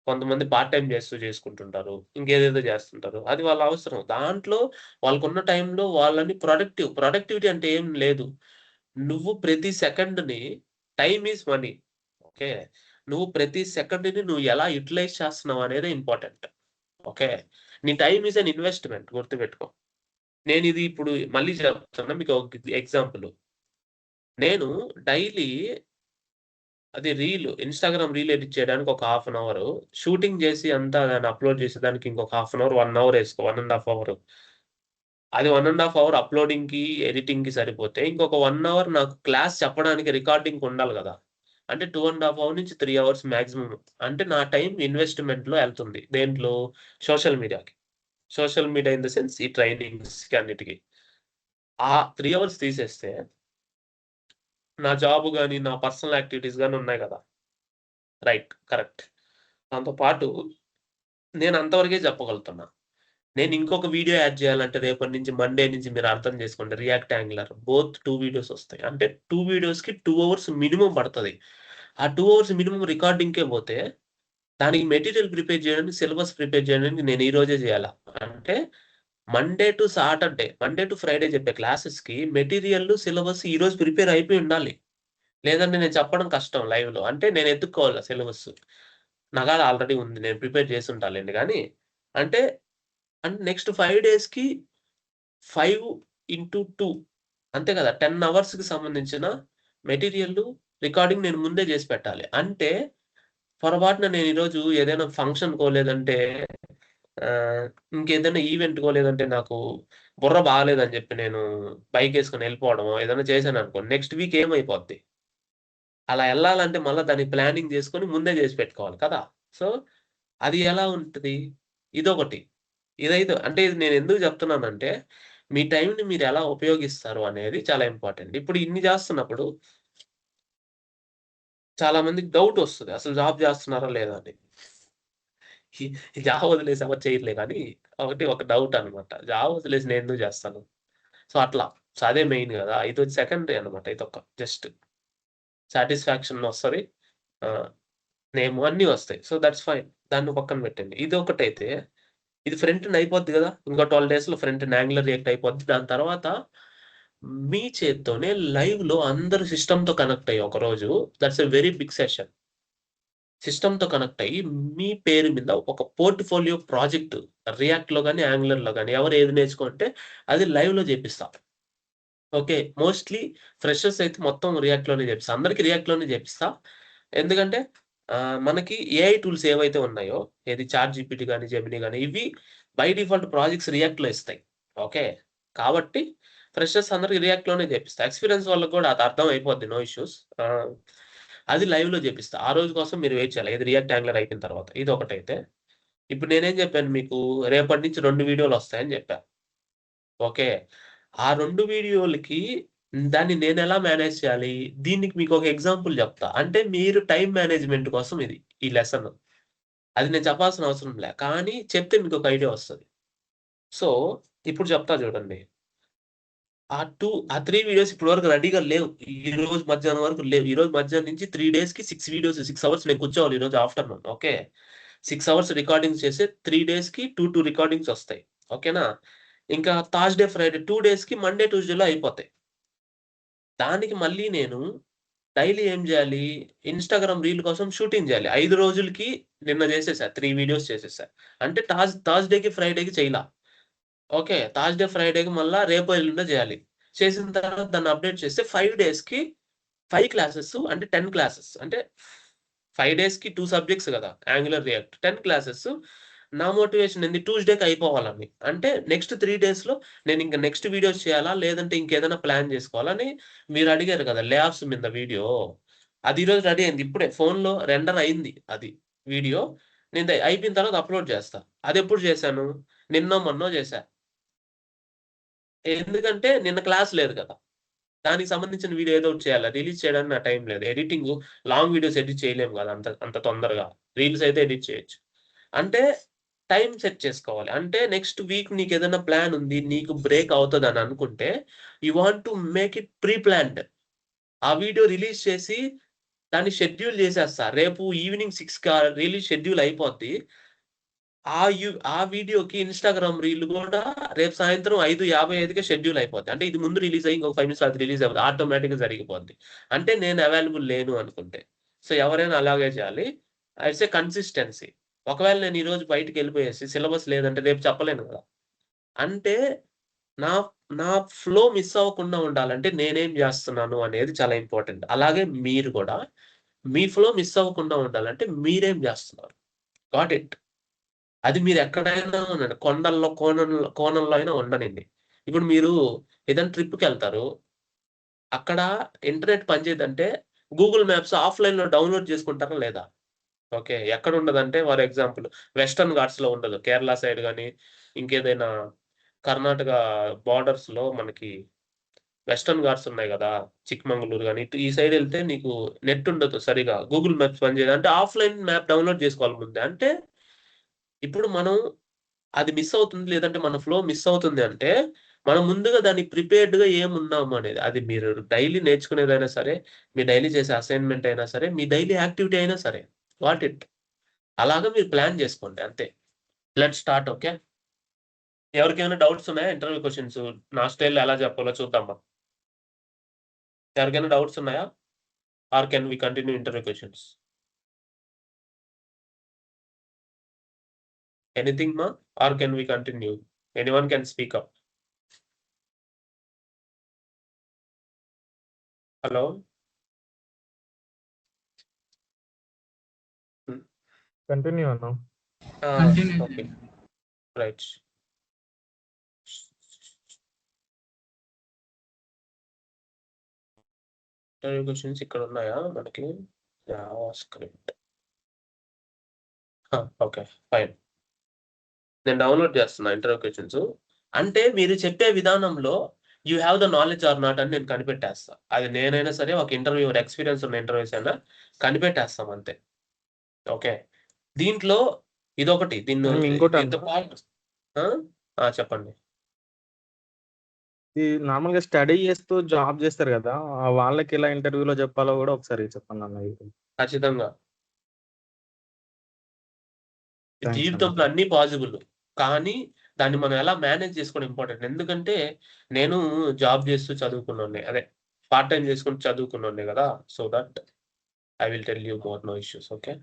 కొంతమంది పార్ట్ టైమ్ చేస్తూ చేసుకుంటుంటారు. ఇంకేదేదో చేస్తుంటారు. అది వాళ్ళ అవసరం. దాంట్లో వాళ్ళకున్న టైంలో వాళ్ళని ప్రొడక్టివిటీ అంటే ఏం లేదు. నువ్వు ప్రతి సెకండ్‌ని టైమ్ ఈస్ మనీ. ఓకే. నువ్వు ప్రతి సెకండ్‌ని నువ్వు ఎలా యుటిలైజ్ చేస్తున్నావు అనేదే ఇంపార్టెంట్. ఓకే. నీ టైమ్ ఈస్ ఎన్ ఇన్వెస్ట్‌మెంట్ గుర్తుపెట్టుకో. నేనిది ఇప్పుడు మళ్ళీ చెప్తున్నా మీకు ఒక ఎగ్జాంపుల్. నేను డైలీ ఇన్‌స్టాగ్రామ్ రీల్ ఎడిట్ చేయడానికి ఒక హాఫ్ అన్ అవరు, షూటింగ్ జేసి అంతా దాన్ని అప్‌లోడ్ చేసేదానికి ఇంకొక హాఫ్ అన్ అవర్, 1 అవర్ ఏసుకో. 1 ½ అవర్. అది 1 ½ అవర్ అప్‌లోడింగ్‌కి, ఎడిటింగ్‌కి సరిపోతే, ఇంకొక 1 అవర్ నాకు క్లాస్ చెప్పడానికి రికార్డింగ్‌కి ఉండాలి గదా! అంటే 2 ½ అవర్ నుంచి 3 అవర్స్ మాక్సిమం. అంటే నా టైమ్ ఇన్వెస్ట్‌మెంట్‌లో ఎళ్తుంది. దేంట్లో? సోషల్ మీడియాకి. Social media in the sense ఈ ట్రైనింగ్స్‌కి అన్నిటికి. ఆ 3 అవర్స్ తీసేస్తే, నా జాబ్ గాని, నా పర్సనల్ యాక్టివిటీస్ గాని ఉన్నాయి గదా! రైట్. కరెక్ట్. దాంతో పాటు నేను అంతవరకే చెప్పగలుగుతున్నా. నేను ఇంకొక వీడియో యాడ్ చేయాలంటే రేపటి నుంచి మండే నుంచి మీరు అర్థం చేసుకోండి. రియాక్ట్ యాంగులర్ బోత్ 2 వీడియోస్ ఒస్తాయి. అంటే 2 వీడియోస్‌కి 2 అవర్స్ మినిమమ్ పడతది. ఆ 2 అవర్స్ మినిమమ్ రికార్డింగ్‌కే పోతే, దానికి మెటీరియల్ ప్రిపేర్ చేయడానికి, సిలబస్ ప్రిపేర్ చేయడానికి నేను ఈ రోజే చేయాలా. అంటే మండే టు ఫ్రైడే చెప్పే క్లాసెస్‌కి మెటీరియల్, సిలబస్ ఈరోజు ప్రిపేర్ అయిపోయి ఉండాలి. లేదంటే నేను చెప్పడం కష్టం లైవ్‌లో. అంటే నేను ఎతుక్కోవాలి సిలబస్. నా కాడ ఆల్రెడీ ఉంది. నేను ప్రిపేర్ చేసుంటాలెండి గానీ, అంటే నెక్స్ట్ 5 డేస్‌కి 5/2 అంతే కదా! 10 అవర్స్‌కి సంబంధించిన మెటీరియల్లు, రికార్డింగ్ నేను ముందే జేసి పెట్టాలి. అంటే పొరపాటున నేను ఈరోజు ఏదైనా ఫంక్షన్‌కో లేదంటే ఆహ్, ఇంకేదైనా ఈవెంట్‌కో లేదంటే నాకు బుర్ర బాలేదని జెప్పి నేను బైకేసుకొని ఎళ్ళిపోవడమో ఏదైనా చేశాననుకోండి నెక్స్ట్ వీక్ ఏమైపోద్ది? అలా ఎళ్ళాలంటే మళ్ళా దానికి ప్లానింగ్ జేసుకొని ముందే జేసి పెట్టుకోవాలి కదా! సో, అది ఎలా ఉంటది? ఇదొకటి. ఇదైతే అంటే ఇది నేనెందుకు జెప్తున్నానంటే, మీ టైమ్‌ని మీరెలా ఉపయోగిస్తారు అనేది చాలా ఇంపార్టెంట్. ఇప్పుడు ఇన్ని జేస్తున్నప్పుడు చాలా మందికి డౌటొస్తది. అసలు జాబ్ జేస్తున్నారా లేదా అని. ఈ ఈ జాబ్ వదిలేసి ఎవరు చేయరులే గానీ, ఒక డౌటనమాట. జాబ్ వదిలేసి నేనెందుకు జేస్తాను? సో, అట్లా. సో, అదే మెయిన్ గదా! ఇదొచ్చి సెకండరీ అనమాట. ఇదొక జస్ట్ సాటిస్ఫాక్షన్ ఒస్తది. ఆహ్, నేము అన్నీ వస్తాయి. So, that's fine. దాన్ని పక్కన పెట్టండి. ఇదొకటైతే, ఇది ఫ్రంట్ ఎండ్ అయిపోద్ది గదా! ఇంకో 12 డేస్‌లో ఫ్రంట్ ఎండ్ యాంగులర్ రియాక్ట్ అయిపోద్ది. దాని తర్వాత మీ చేత్తోనే లైవ్‌లో అందరూ సిస్టమ్‌తో కనెక్ట్ అయ్యి ఒకరోజు that's a very big session. సిస్టమ్‌తో కనెక్ట్ అయ్యి మీ పేరు మీద ఒక పోర్ట్‌ఫోలియో ప్రాజెక్ట్ రియాక్ట్‌లో గాని, యాంగులర్‌లో గాని ఎవరు ఏది నేర్చుకుంటే అది లైవ్‌లో జేపిస్తా. ఓకే. మోస్ట్‌లీ ఫ్రెషర్స్ అయితే మొత్తం రియాక్ట్‌లోనే జేపిస్తా. అందరికి రియాక్ట్‌లోనే జేపిస్తా. ఎందుకంటే మనకి ఏఐ టూల్స్ ఏవైతే ఉన్నాయో, ఏది చాట్ జీపీటీ గాని, జెమినీ గాని ఇవి బై డిఫాల్ట్ ప్రాజెక్ట్స్ రియాక్ట్‌లో ఇస్తాయి. ఓకే. కాబట్టి ఫ్రెషర్స్ అందరికి రియాక్ట్‌లోనే జేపిస్తా. ఎక్స్‌పీరియన్స్ వాళ్ళకి గూడా అది అర్థం అయిపోద్ది. No issues. అది లైవ్‌లో జేపిస్తా. ఆ రోజు కోసం మీరు వెయిట్ చేయాలి. ఏది రియాక్ట్ యాంగులర్ అయిపోయిన తర్వాత. ఇదొకటైతే. ఇప్పుడు నేనేం జెప్పాను మీకు రేపటి నుంచి 2 వీడియోలొస్తాయని జెప్పా. ఓకే. ఆ 2 వీడియోలకి దాన్ని నేనెలా మేనేజ్ చేయాలి? దీనికి మీకొక ఎగ్జాంపుల్ జెప్తా. అంటే మీరు టైమ్ మేనేజ్‌మెంట్ కోసం ఇది. ఈ లెసన్. అది నేను చెప్పాల్సిన అవసరం లే. కానీ చెప్తే మీకొక ఐడియా వస్తది. సో, ఇప్పుడు చెప్తా జూడండి. ఆ 3 వీడియోస్ ఇప్పటి వరకు రెడీగా లేవు. ఈ రోజు మధ్యాహ్నం వరకు లేవు. ఈ రోజు మధ్యాహ్నం నుంచి 3 days కి 6 వీడియోస్, 6 అవర్స్ నేను కూర్చోవాలి ఈ రోజు ఆఫ్టర్నూన్. ఓకే, 6 అవర్స్ రికార్డింగ్స్ చేసి 3 days కి 2 రికార్డింగ్స్ వస్తాయి. ఓకేనా? ఇంకా థర్స్డే ఫ్రైడే 2 days కి మండే ట్యూస్డేలో అయిపోతాయి. దానికి మళ్ళీ నేను డైలీ ఏం చేయాలి, ఇన్స్టాగ్రామ్ రీల్ కోసం షూటింగ్ చేయాలి. 5 రోజులకి నిన్న చేసేసా, 3 వీడియోస్ చేసేసా. అంటే థర్స్డేకి ఫ్రైడేకి చేయలా. ఓకే, థర్స్డే ఫ్రైడేకి మళ్ళా రేపు ఎల్లుండో చేయాలి. చేసిన తర్వాత దాన్ని అప్డేట్ చేస్తే 5 daysకి 5 classes అంటే 10 classes. అంటే 5 daysకి 2 subjects కదా, యాంగులర్ రియాక్ట్ 10 classes. నా మోటివేషన్ ఏంది, ట్యూస్డేకి అయిపోవాలని. అంటే నెక్స్ట్ 3 daysలో నేను ఇంకా నెక్స్ట్ వీడియోస్ చేయాలా లేదంటే ఇంకేదైనా ప్లాన్ చేసుకోవాలని మీరు అడిగారు కదా లే ఆఫ్స్ మీద వీడియో. అది ఈరోజు రెడీ అయింది. ఇప్పుడే ఫోన్లో రెండర్ అయింది అది వీడియో. నేను అయిపోయిన తర్వాత అప్లోడ్ చేస్తా. అది ఎప్పుడు చేశాను, నిన్నో మొన్నో చేశా. ఎందుకంటే నిన్న క్లాస్ లేదు కదా, దానికి సంబంధించిన వీడియో ఏదో ఒకటి చేయాలి. రిలీజ్ చేయడానికి నా టైం లేదు. ఎడిటింగ్ లాంగ్ వీడియోస్ ఎడిట్ చేయలేము కదా అంత తొందరగా. రీల్స్ అయితే ఎడిట్ చేయొచ్చు. అంటే టైం సెట్ చేసుకోవాలి. అంటే నెక్స్ట్ వీక్ నీకు ఏదైనా ప్లాన్ ఉంది, నీకు బ్రేక్ అవుతుంది అని అనుకుంటే you want to make it pre planned. ఆ వీడియో రిలీజ్ చేసి దాన్ని షెడ్యూల్ చేసేస్తా. రేపు ఈవినింగ్ 6కి రిలీజ్ షెడ్యూల్ అయిపోద్ది. ఆ వీడియోకి ఇన్స్టాగ్రామ్ రీల్ కూడా రేపు సాయంత్రం 5:55కే షెడ్యూల్ అయిపోద్ది. అంటే ఇది ముందు రిలీజ్ అయ్యి ఇంకొక 5 minutes అది రిలీజ్ అవుతుంది. ఆటోమేటిక్గా జరిగిపోద్ది. అంటే నేను అవైలబుల్ లేను అనుకుంటే. సో ఎవరైనా అలాగే చేయాలి. It's a consistency. ఒకవేళ నేను ఈ రోజు బయటికి వెళ్ళిపోయేసి సిలబస్ లేదంటే రేపు చెప్పలేను కదా. అంటే నా నా ఫ్లో మిస్ అవ్వకుండా ఉండాలంటే నేనేం చేస్తున్నాను అనేది చాలా ఇంపార్టెంట్. అలాగే మీరు కూడా మీ ఫ్లో మిస్ అవ్వకుండా ఉండాలంటే మీరేం చేస్తున్నారు. Got it. అది మీరు ఎక్కడైనా ఉండండి. కొండల్లో, కోణంలో అయినా ఉండనండి. ఇప్పుడు మీరు ఏదైనా ట్రిప్‌కి వెళ్తారు. అక్కడ ఇంటర్నెట్ పనిచేయదంటే గూగుల్ మ్యాప్స్ ఆఫ్‌లైన్‌లో డౌన్‌లోడ్ చేసుకుంటారా లేదా? ఓకే, ఎక్కడ ఉండదంటే ఫర్ ఎగ్జాంపుల్ వెస్టర్న్ ఘాట్స్‌లో ఉండదు. కేరళ సైడ్ గాని, ఇంకేదైనా కర్ణాటక బోర్డర్స్‌లో మనకి వెస్టర్న్ ఘాట్స్ ఉన్నాయి గదా, చిక్మంగళూరు గాని, ఈ సైడ్ ఎళ్తే నీకు నెట్ ఉండదు సరిగా. గూగుల్ మ్యాప్స్ పనిచేయదు. అంటే ఆఫ్‌లైన్ మ్యాప్ డౌన్‌లోడ్ చేసుకోవాలి ముందే. అంటే ఇప్పుడు మనం అది మిస్ అవుతుంది లేదంటే మన ఫ్లో మిస్ అవుతుంది అంటే, మనం ముందుగా దానికి ప్రిపేర్డ్‌గా ఏమున్నాము అనేది. అది మీరు డైలీ నేర్చుకునేదైనా సరే, మీరు డైలీ చేసే అసైన్‌మెంట్ అయినా సరే, మీ డైలీ యాక్టివిటీ అయినా సరే. What it. అలాగా మీరు ప్లాన్ చేసుకోండి అంతే. Let's start. ఓకే. ఎవరికైనా డౌట్స్ ఉన్నాయా? ఇంటర్వ్యూ క్వెషన్స్ నా స్టైల్‌లో ఎలా చెప్పాలో చూద్దామా? ఎవరికైనా డౌట్స్ ఉన్నాయా? Or can we continue interview questions? Anything మా? Or can we continue? Anyone can speak up. Hello? Continue అన్నా. ఓకే. రైట్. ఇంటర్వ్యూ క్వెషన్స్ ఇక్కడ ఉన్నాయా మనకి? JavaScript. Okay, fine. నేను డౌన్‌లోడ్ చేస్తున్నా ఇంటర్వ్యూ క్వెషన్స్. అంటే మీరు చెప్పే విధానంలో you have the knowledge are not అని నేను కనిపెట్టేస్తా. అది నేనైనా సరే, ఒక ఇంటర్వ్యూవర్ ఎక్స్‌పీరియన్స్ ఉన్న ఇంటర్వ్యూస్ అయినా కనిపెట్టేస్తాం అంతే. ఓకే. దీంట్లో ఇదొకటి. దీంతో ఇంకోటన్నా, పాటు చెప్పండి. ఈ నార్మల్‌గా స్టడీ చేస్తూ జాబ్ చేస్తారు కదా, వాళ్ళకి ఎలా ఇంటర్వ్యూలో చెప్పాలో కూడా ఒకసారి చెప్పండి అన్న. ఖచ్చితంగా. థాంక్స్ అన్న. జీవితంలో అన్నీ పాజిబుల్. కానీ దాన్ని మనం ఎలా మేనేజ్ చేసుకోవడం ఇంపార్టెంట్. ఎందుకంటే నేను జాబ్ చేస్తూ చదువుకున్నోడినే. అదే పార్ట్ టైమ్ చేసుకుంటూ చదువుకున్నోడినే కదా. So that I will tell you more, no issues. Okay.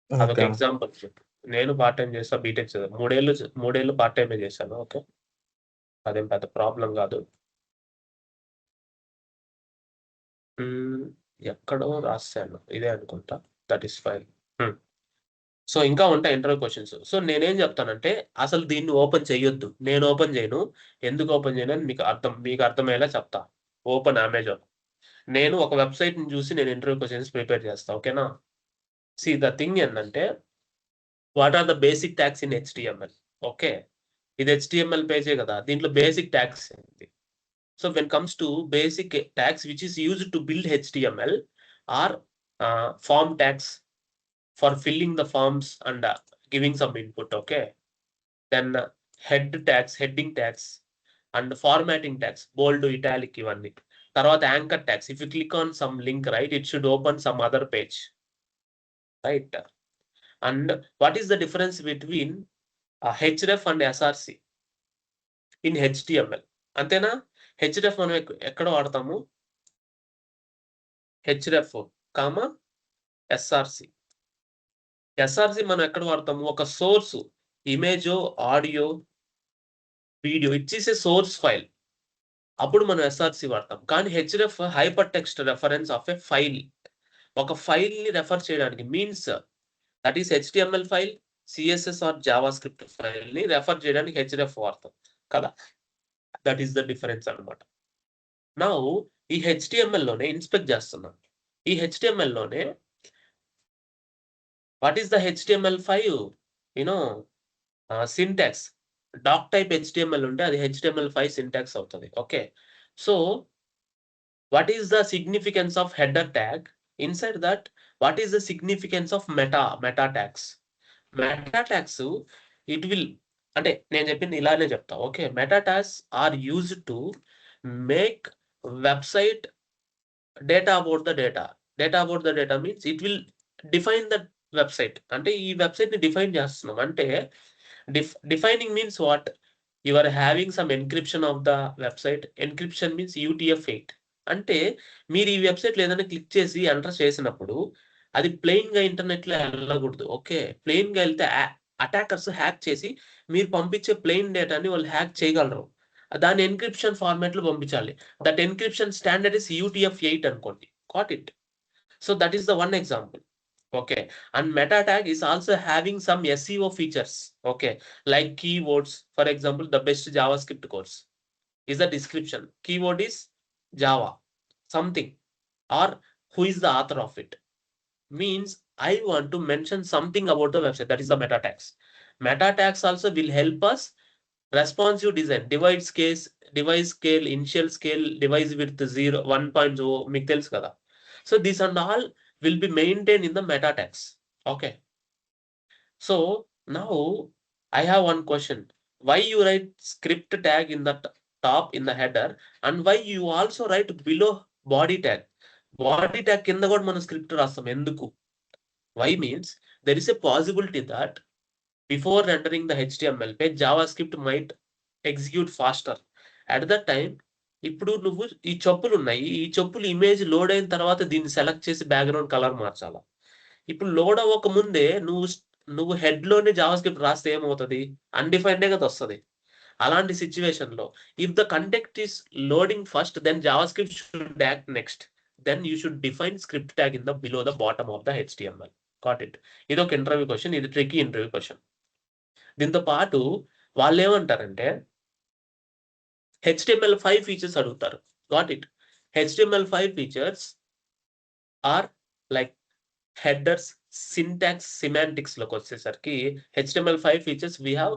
అదొక ఓకే. ఎగ్జాంపుల్ చెప్పు. నేను పార్ట్ టైమ్ చేస్తా, బీటెక్ చదివా. 3 ఏళ్ళు పార్ట్ టైమే చేశాను. ఓకే. అదేం పెద్ద ప్రాబ్లమ్ కాదు. ఎక్కడో రాసాను. ఇదే అనుకుంటా. That is fine. సో ఇంకా ఉంటాయి ఇంటర్వ్యూ క్వెషన్స్. సో నేనేం చెప్తానంటే అసలు దీన్ని ఓపెన్ చేయొద్దు. నేను ఓపెన్ చేయను. ఎందుకు ఓపెన్ చేయను అని మీకు అర్థమయ్యేలా చెప్తా. Open Amazon. నేను ఒక వెబ్‌సైట్‌ని చూసి నేను ఇంటర్వ్యూ క్వెషన్స్ ప్రిపేర్ చేస్తా. ఓకేనా? సీ ద థింగ్ ఏందంటే what are the basic tags in HTML. Okay. ఇది హెచ్‌టీఎంఎల్ పేజే కదా. దీంట్లో బేసిక్ ట్యాగ్స్ ఏంటి? So when comes to basic tags which is used to build HTML or form tags for filling the forms and giving some input. Okay. Then heading tags, and formatting tags bold, italic ఇవన్నీ. తర్వాత anchor tags, if you click on some link right, it should open some other page right. And what is the difference between href and src in HTML? అంతేనా? href మనం ఎక్కడ వాడతాము? href comma src. src మనం ఎక్కడ వాడతాము? ఒక source image, audio, video ఇచ్చేసే source file, అప్పుడు మనం src వాడతాం. కానీ href hypertext reference of a file. ఒక ఫైల్ ని రెఫర్ చేయడానికి means that is HTML file, CSS or JavaScript file ని రెఫర్ చేయడానికి href వాడతాం కదా. దట్ ఈస్ ద డిఫరెన్స్ అనమాట. నా ఈ HTML లోనే ఇన్స్పెక్ట్ చేస్తున్నాం. ఈ HTML లోనే what is the HTML5 you know syntax. Doc type HTML ఉంటే అది HTML5 సింటాక్స్ అవుతుంది. Okay, so what is the significance of header tag? Inside that, what is the significance of meta tags? Meta tags, it will, అంటే నేను చెప్పింది ఇలానే చెప్తా. Okay, meta tags are used to make website data about the data. Data about the data means it will define the website. అంటే ఈ website ని define చేస్తున్నాం. అంటే defining means what? You are having some encryption of the website. Encryption means UTF-8. అంటే మీరు ఈ వెబ్సైట్లో ఏదైనా క్లిక్ చేసి ఎంటర్ చేసినప్పుడు అది ప్లెయిన్ గా ఇంటర్నెట్ లో వెళ్ళకూడదు. ఓకే, ప్లెయిన్ గా వెళ్తే అటాకర్స్ హ్యాక్ చేసి మీరు పంపించే ప్లెయిన్ డేటాని వాళ్ళు హ్యాక్ చేయగలరు. దాని ఎన్క్రిప్షన్ ఫార్మాట్ లో పంపించాలి. That encryption standard is UTF-8 అనుకోండి. Got it? So that is the one example. Okay, and meta tag is also having some SEO features. Okay, like keywords. For example, the best JavaScript course is the description. Keyword is Java something, or who is the author of it. Means I want to mention something about the website. That is the meta tags. Meta tags also will help us responsive design, device scale, initial scale, device width 0, 1.0 మీకు తెలుసు కదా. So these and all will be maintained in the meta tags. Okay, so now I have one question. Why you write script tag in the top in the header, and why you also write below body tag? Body tag కింద కూడా మనం script రాస్తాం. ఎందుకు? Why means there is a possibility that before rendering the HTML page, JavaScript might execute faster. At that time, ఇప్పుడు నువ్వు ఈ చెప్పులు ఉన్నాయి, ఈ చెప్పులు ఇమేజ్ లోడ్ అయిన తర్వాత దీన్ని సెలెక్ట్ చేసి బ్యాక్గ్రౌండ్ కలర్ మార్చాలా. ఇప్పుడు లోడ్ అవ్వక ముందే నువ్వు హెడ్ లోనే జావాస్క్రిప్ట్ రాస్తే ఏమవుతుంది? అన్డిఫైన్డే కదా వస్తుంది. అలాంటి సిచ్యువేషన్ లో if the content is loading first, then JavaScript should act next. Then you should define script tag in the below the bottom of the HTML. Got it? ఇది ఒక ఇంటర్వ్యూ క్వశ్చన్, ఇది tricky interview question. దీంతో పాటు వాళ్ళు ఏమంటారంటే HTML5 features అడుగుతారు. Got it? HTML5 features are like headers, syntax, semantics లోకి వచ్చేసరికి HTML5 features we have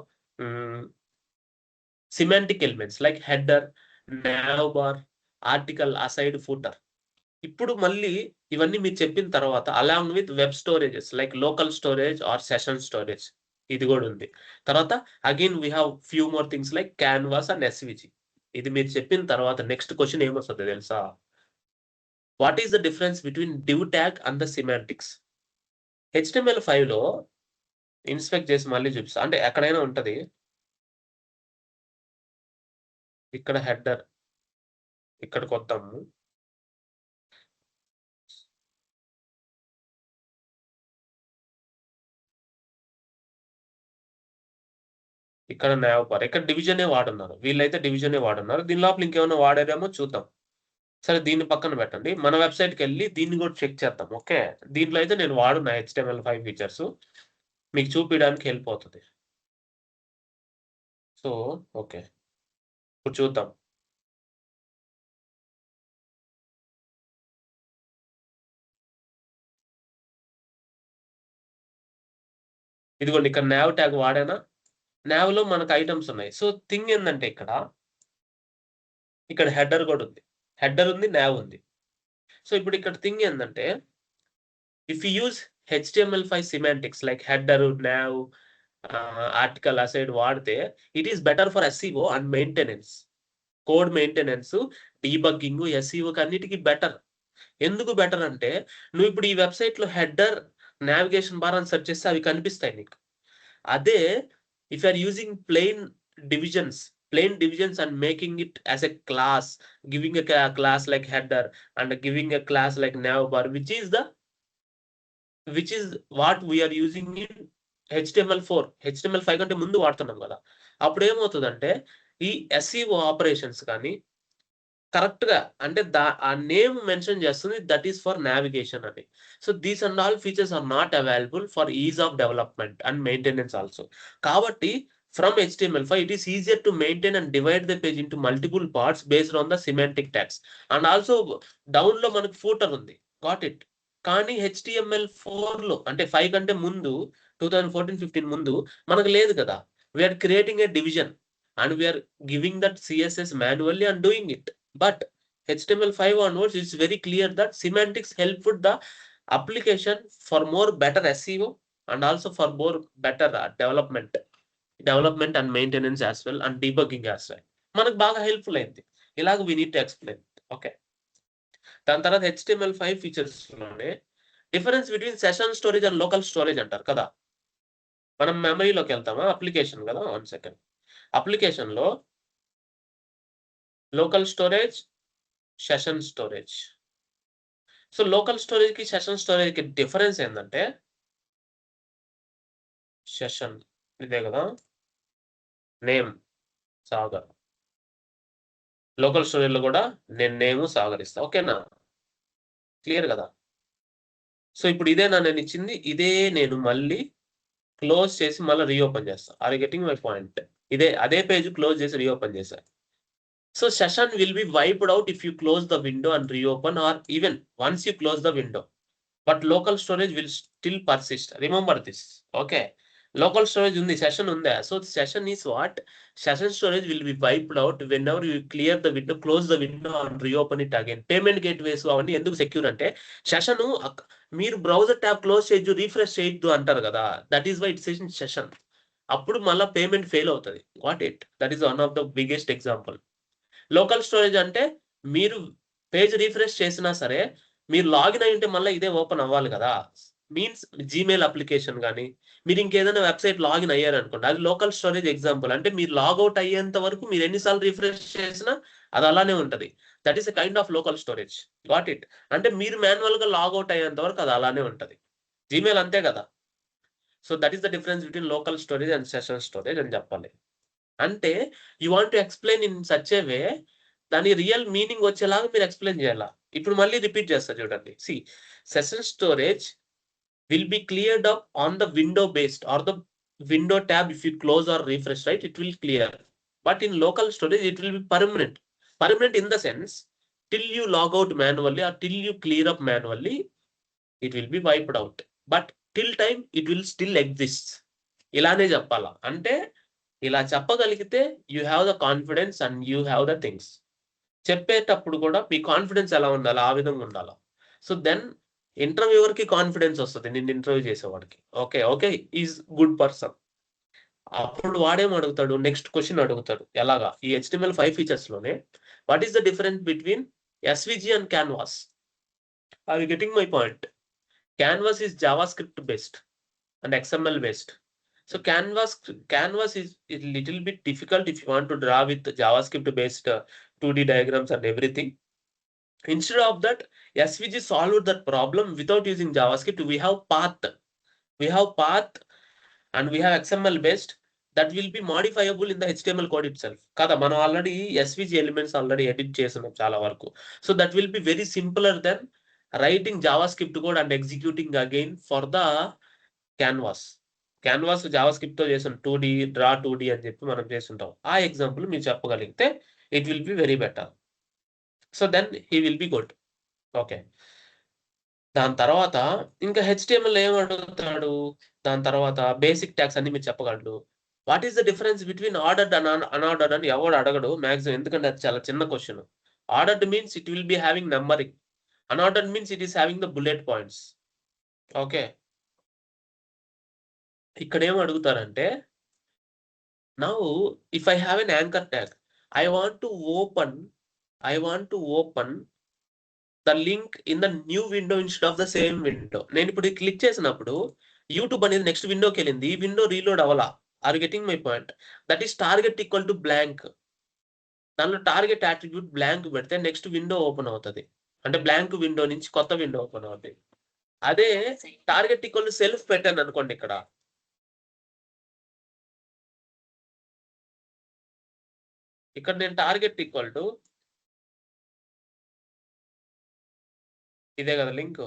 semantic elements like header, nav bar, article, aside, footer. ఇప్పుడు మళ్ళీ ఇవన్నీ మీరు చెప్పిన తర్వాత along with web storages like local storage are session storage, ఇది కూడా ఉంది. తర్వాత again we have few more things like canvas and SVG. ఇది మీరు చెప్పిన తర్వాత నెక్స్ట్ క్వశ్చన్ ఏమొస్తుంది తెలుసా? What is the difference between div tag and the semantics? HTML5 లో ఇన్స్పెక్ట్ చేసి మళ్ళీ చూపిస్తా. అంటే ఎక్కడైనా ఉంటది. ఇక్కడ హెడర్, ఇక్కడికి వద్దాము. ఇక్కడ nav bar, ఇక్కడ డివిజనే వాడున్నారు. వీళ్ళైతే డివిజనే వాడున్నారు. దీని లోపల ఇంకేమైనా వాడారేమో చూద్దాం. సరే, దీన్ని పక్కన పెట్టండి. మన వెబ్సైట్కి వెళ్ళి దీన్ని కూడా చెక్ చేద్దాం. ఓకే, దీంట్లో అయితే నేను వాడున్నా HTML5 ఫీచర్స్, మీకు చూపించడానికి హెల్ప్ అవుతుంది. సో ఓకే, ఇప్పుడు చూద్దాం. ఇదిగోండి, ఇక్కడ nav ట్యాగ్ వాడానా. nav లో మనకు ఐటమ్స్ ఉన్నాయి. సో థింగ్ ఏంటంటే ఇక్కడ హెడర్ కూడా ఉంది, హెడర్ ఉంది, nav ఉంది. సో ఇప్పుడు ఇక్కడ థింగ్ ఏంటంటే if you use HTML5 semantics like header, nav, article, aside వాడితే it is better for SEO and maintenance. Code maintenance, debugging, SEO అన్నిటికీ బెటర్. ఎందుకు బెటర్ అంటే నువ్వు ఇప్పుడు ఈ వెబ్సైట్ లో హెడర్, నావిగేషన్ బార్ అని సెర్చ్ చేస్తే అవి కనిపిస్తాయి నీకు. అదే if are using plain divisions and making it as a class, giving a class like header and giving a class like nav bar, which is what we are using in HTML4. HTML5 కంటే ముందు వాడుతున్నాం కదా. అప్పుడు ఏమవుతుందంటే ఈ SEO operations కానీ correct గా అంటే ఆ నేమ్ మెన్షన్ చేస్తుంది దట్ ఈస్ ఫర్ నావిగేషన్ అని. So these and all features are not available for ease of development and maintenance also. కాబట్టి from HTML5 it is easier to maintain and divide the page into multiple parts based on the semantic tags. And also down లో మనకు footer ఉంది, got it. కానీ HTML4 లో అంటే 5 కంటే ముందు 2014-15 ముందు మనకు లేదు కదా. we are creating a division and we are giving that CSS manually and doing it. But HTML5 onwards it's very clear that semantics helped the application for more better SEO and also for more better development and maintenance as well and debugging as well. మనకు బాగా helpful అయింది. ఇలాగ we need to explain. Okay, దాని తర్వాత HTML5 features లోనే difference between session storage and local storage అంటారు కదా. మనం మెమరీలోకి వెళ్తామా, అప్లికేషన్ కదా. 1 సెకండ్. అప్లికేషన్ లో local storage, session storage. So local storage కి సెషన్ స్టోరేజ్ కి డిఫరెన్స్ ఏంటంటే సెషన్ ఇదే కదా, నేమ్ సాగర్. లోకల్ స్టోరేజ్ లో కూడా నేను నేమ్ సాగర్ ఇస్తా. ఓకేనా, క్లియర్ కదా. సో ఇప్పుడు ఇదే నేను ఇచ్చింది, ఇదే నేను మళ్ళీ క్లోజ్ చేసి మళ్ళీ రీఓపెన్ చేస్తా. Are getting my point? అదే పేజ్ క్లోజ్ చేసి రీఓపెన్ చేశా. So session will be wiped out if you close the window and reopen, or even once you close the window. But local storage will still persist. Remember this. Okay, local storage ఉంది, session ఉందా. So session is what, session storage will be wiped out whenever you clear the window, close the window and reopen it again. Payment gateways అవన్నీ ఎందుకు secure అంటే session మీరు browser tab close చేయొద్దు, refresh చేయొద్దు అంటారు కదా. That is why it's session. అప్పుడు మళ్ళీ పేమెంట్ ఫెయిల్ అవుతుంది. What it, that is one of the biggest example. Local storage అంటే మీరు పేజ్ రీఫ్రెష్ చేసినా సరే మీరు లాగిన్ అయి ఉంటే మళ్ళీ ఇదే ఓపెన్ అవ్వాలి కదా. మీన్స్ జీమెయిల్ అప్లికేషన్ కానీ మీరు ఇంకేదైనా వెబ్సైట్ లాగిన్ అయ్యారు అనుకోండి, అది లోకల్ స్టోరేజ్ ఎగ్జాంపుల్. అంటే మీరు లాగౌట్ అయ్యేంత వరకు మీరు ఎన్నిసార్లు రిఫ్రెష్ చేసినా అది అలానే ఉంటుంది. That is a kind of local storage. Got it. అంటే మీరు మాన్యువల్ గా లాగౌట్ అయ్యేంత వరకు అది అలానే ఉంటుంది. జీమెయిల్ అంతే కదా. So that is the difference between local storage and session storage అని చెప్పాలి. అంటే you want to explain in such a way, దాని రియల్ మీనింగ్ వచ్చేలాగా మీరు ఎక్స్ప్లెయిన్ చేయాలా. ఇప్పుడు మళ్ళీ రిపీట్ చేస్తా చూడండి. See, session storage will be cleared up on the window based or the window tab. If you close or refresh, right, it will clear. But in local storage it will be permanent in the sense till you log out manually or till you clear up manually it will be wiped out, but till time it will still exist. ఇలానే చెప్పాలా. అంటే ఇలా చెప్పగలిగితే you have the confidence and you have the things. చెప్పేటప్పుడు కూడా మీ confidence ఎలా ఉండాలి, ఆ విధంగా ఉండాలి. సో దెన్ ఇంటర్వ్యూవర్ కి కాన్ఫిడెన్స్ వస్తుంది నిన్ను ఇంటర్వ్యూ చేసేవాడికి. Okay is good person. అప్పుడు వాడేం అడుగుతాడు, నెక్స్ట్ క్వశ్చన్ అడుగుతాడు. ఎలాగా, ఈ HTML5 ఫీచర్స్ లోనే what is the difference between SVG and canvas. Are you getting my point? Canvas is JavaScript based and XML based. So canvas is a little bit difficult if you want to draw with JavaScript based 2D diagrams and everything. Instead of that, SVG solved that problem without using JavaScript. We have path and we have XML based that will be modifiable in the HTML code itself. Kada మనం already SVG elements already edit చేస్తున్నాం చాలా వరకు. So that will be very simpler than writing JavaScript code and executing again for the canvas. Canvas JavaScript తో చేసిన 2D draw 2D అని చెప్పి మనం చేస్తుంటాం. ఆ ఎగ్జాంపుల్ మీరు చెప్పగలిగితే it will be very better. So then he will be good. Okay, దాని తర్వాత ఇంకా HTML ఏం అడుగుతాడు, దాని తర్వాత బేసిక్ ట్యాగ్స్ అన్ని మీరు చెప్పగలడు. What is the difference between ordered and unordered అని ఎవడు అడగడు మాక్సిమం, ఎందుకంటే అది చాలా చిన్న question. Ordered means it will be having numbering, unordered means it is having the bullet points. Okay, ఇక్కడ ఏం అడుగుతారంటే now if I have an anchor tag, I want to open the link in the new window instead of the same window. నేను ఇప్పుడు click చేసినప్పుడు YouTube అనేది next విండోకి వెళ్ళింది, ఈ విండో రీలోడ్ అవ్వాలా. Are getting my point? That is target equal to blank. దానిలో target attribute blank పెడితే నెక్స్ట్ విండో ఓపెన్ అవుతుంది, అంటే బ్లాంక్ విండో నుంచి కొత్త విండో ఓపెన్ అవుతుంది. అదే టార్గెట్ ఈక్వల్ టు సెల్ఫ్ పెట్టాను అనుకోండి, ఇక్కడ నేను టార్గెట్ ఈక్వల్ టు ఇదే కదా లింక్,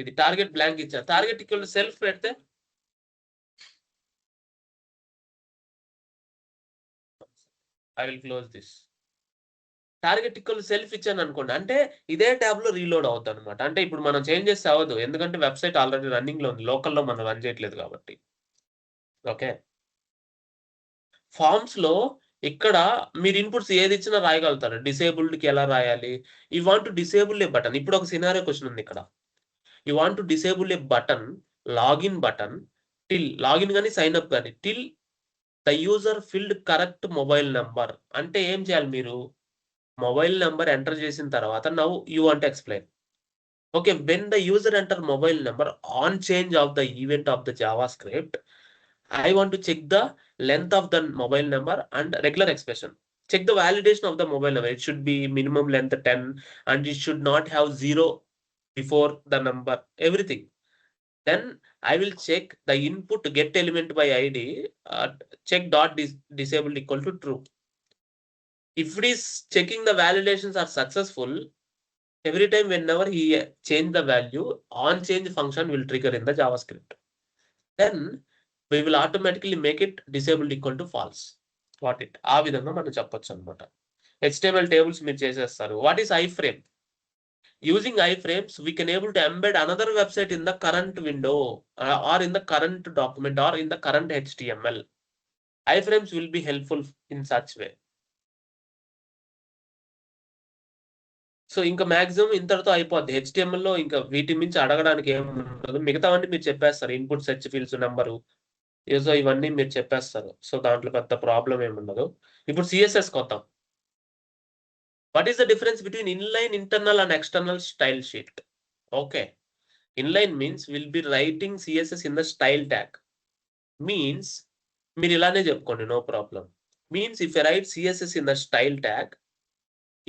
ఇది టార్గెట్ బ్లాంక్ ఇచ్చాను. టార్గెట్ ఈక్వల్ టు సెల్ఫ్ పెడితే I will close this. Target equal to self ఇచ్చాను అనుకోండి, అంటే ఇదే ట్యాబ్ లో రీలోడ్ అవుతుంది అనమాట. అంటే ఇప్పుడు మనం చేంజ్ చేస్తే అవ్వదు, ఎందుకంటే వెబ్సైట్ ఆల్రెడీ రన్నింగ్ లో ఉంది, లోకల్లో మనం రన్ చేయట్లేదు కాబట్టి. ఓకే, ఫార్మ్స్ లో ఇక్కడ మీరు ఇన్పుట్స్ ఏది ఇచ్చినా రాయగలుగుతారు. డిసేబుల్డ్ కి ఎలా రాయాలి, you want to disable a button. ఇప్పుడు ఒక సినారియో క్వశ్చన్ ఉంది ఇక్కడ, you want to disable a button, login button till login కానీ సైన్ అప్ కానీ till the user filled correct mobile number. అంటే ఏం చేయాలి, మీరు మొబైల్ నెంబర్ ఎంటర్ చేసిన తర్వాత now you want explain. Okay, when the user enter mobile number on change of the event of the JavaScript, I want to check the length of the mobile number and regular expression. Check the validation of the mobile number. It should be minimum length 10 and it should not have 0 before the number, everything. Then I will check the input get element by ID, check dot disabled equal to true. If it is checking the validations are successful, every time whenever he change the value, on change function will trigger in the JavaScript. Then we will automatically make it disabled equal to false. Got it? ఆ విధంగా మనం చెప్పొచ్చు అనమాట. HTML tables మీరు చేసేస్తారు. What is iframe? Using iframes, we can able to embed another website in the current window or in the current document or in the current HTML. Iframes will be helpful in such way. So ఇంకా maximum ఇంతటితో అయిపోద్ది. HTML లో ఇంకా వీటి మించి అడగడానికి ఏం ఉండదు, మిగతావన్నీ మీరు చెప్పేస్తారు. Input search fields number, so ఇవన్నీ మీరు చెప్పేస్తారు. సో దాంట్లో పెద్ద ప్రాబ్లం ఏముండదు. ఇప్పుడు సిఎస్ఎస్ కొత్త. What is the difference between inline, internal and external style sheet? Okay, inline means will be writing CSS in the style tag. Means మీరు ఇలానే చెప్పుకోండి, no problem. Means if I write CSS in the style tag,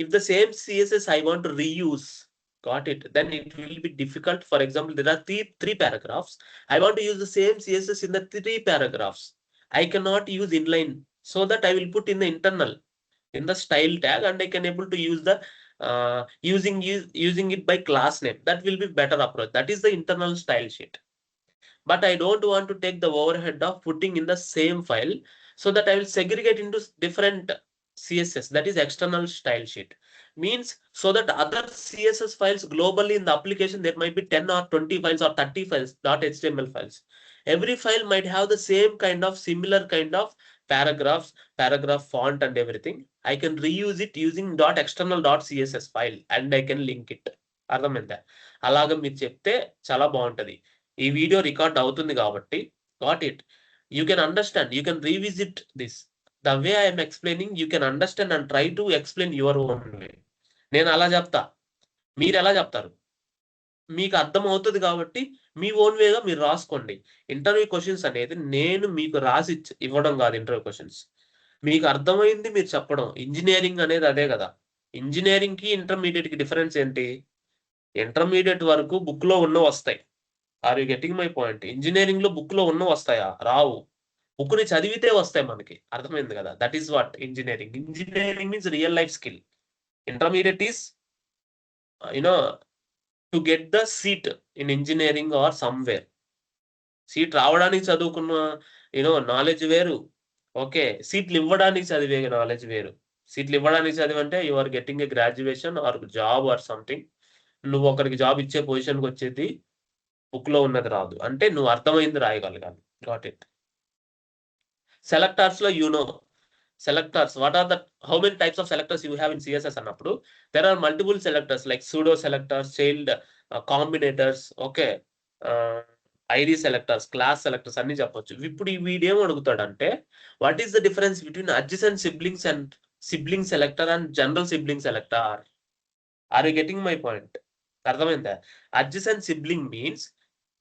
if the same CSS I want to reuse, got it, then it will be difficult. For example, there are three paragraphs. I want to use the same CSS in the 3 paragraphs. I cannot use inline, so that I will put in the internal, in the style tag, and I can able to use the using it by class name. That will be better approach. That is the internal style sheet. But I don't want to take the overhead of putting in the same file, so that I will segregate into different CSS, that is external style sheet. Means so that other CSS files globally in the application, there might be 10 or 20 files or 30 files, .html files. Every file might have the same kind of similar kind of paragraphs, paragraph font and everything. I can reuse it using .external.css file and I can link it. అర్థమైందా? అలాగా మీరు చెప్తే చాలా బాగుంటది. ఈ video record అవుతుంది కాబట్టి, got it, you can understand, you can revisit this. The way I am explaining, you can understand and try to explain your own way. నేను అలా చెప్తా, మీరు ఎలా చెప్తారు, మీకు అర్థం అవుతుంది కాబట్టి మీ ఓన్ వేగా మీరు రాసుకోండి. ఇంటర్వ్యూ క్వశ్చన్స్ అనేది నేను మీకు రాసి ఇవ్వడం కాదు. ఇంటర్వ్యూ క్వశ్చన్స్ మీకు అర్థమైంది మీరు చెప్పడం. ఇంజనీరింగ్ అనేది అదే కదా. ఇంజనీరింగ్ కి ఇంటర్మీడియట్ కి డిఫరెన్స్ ఏంటి? ఇంటర్మీడియట్ వరకు బుక్ లో ఉన్న వస్తాయి. Are you getting my point? Engineering లో బుక్ లో ఉన్న వస్తాయా? రావు. బుక్ని చదివితే వస్తాయి మనకి. అర్థమైంది కదా? That is what engineering. Engineering means real life skill. Intermediate is to get the seat in engineering or somewhere. Seat రావడానికి చదువుకున్న నాలెడ్జ్ వేరు. ఓకే, సీట్లు ఇవ్వడానికి చదివే నాలెడ్జ్ వేరు. సీట్లు ఇవ్వడానికి చదివంటే you are getting a graduation or job or something. నువ్వు ఒకరికి జాబ్ ఇచ్చే పొజిషన్కి వచ్చేది బుక్ లో ఉన్నది రాదు. అంటే నువ్వు అర్థమైంది రాయగలగాలి. Got it. సెలెక్టర్స్ లో selectors, what are the how many types of selectors you have in CSS అన్నప్పుడు there are multiple selectors like pseudo selectors, child combinators, okay, ID selectors, class selectors అన్ని చెప్పొచ్చు. ఇప్పుడు వీడేం అడుగుతాడంటే what is the difference between adjacent siblings and sibling selector and general sibling selector? Are you getting my point? అర్థమైందా? Adjacent sibling means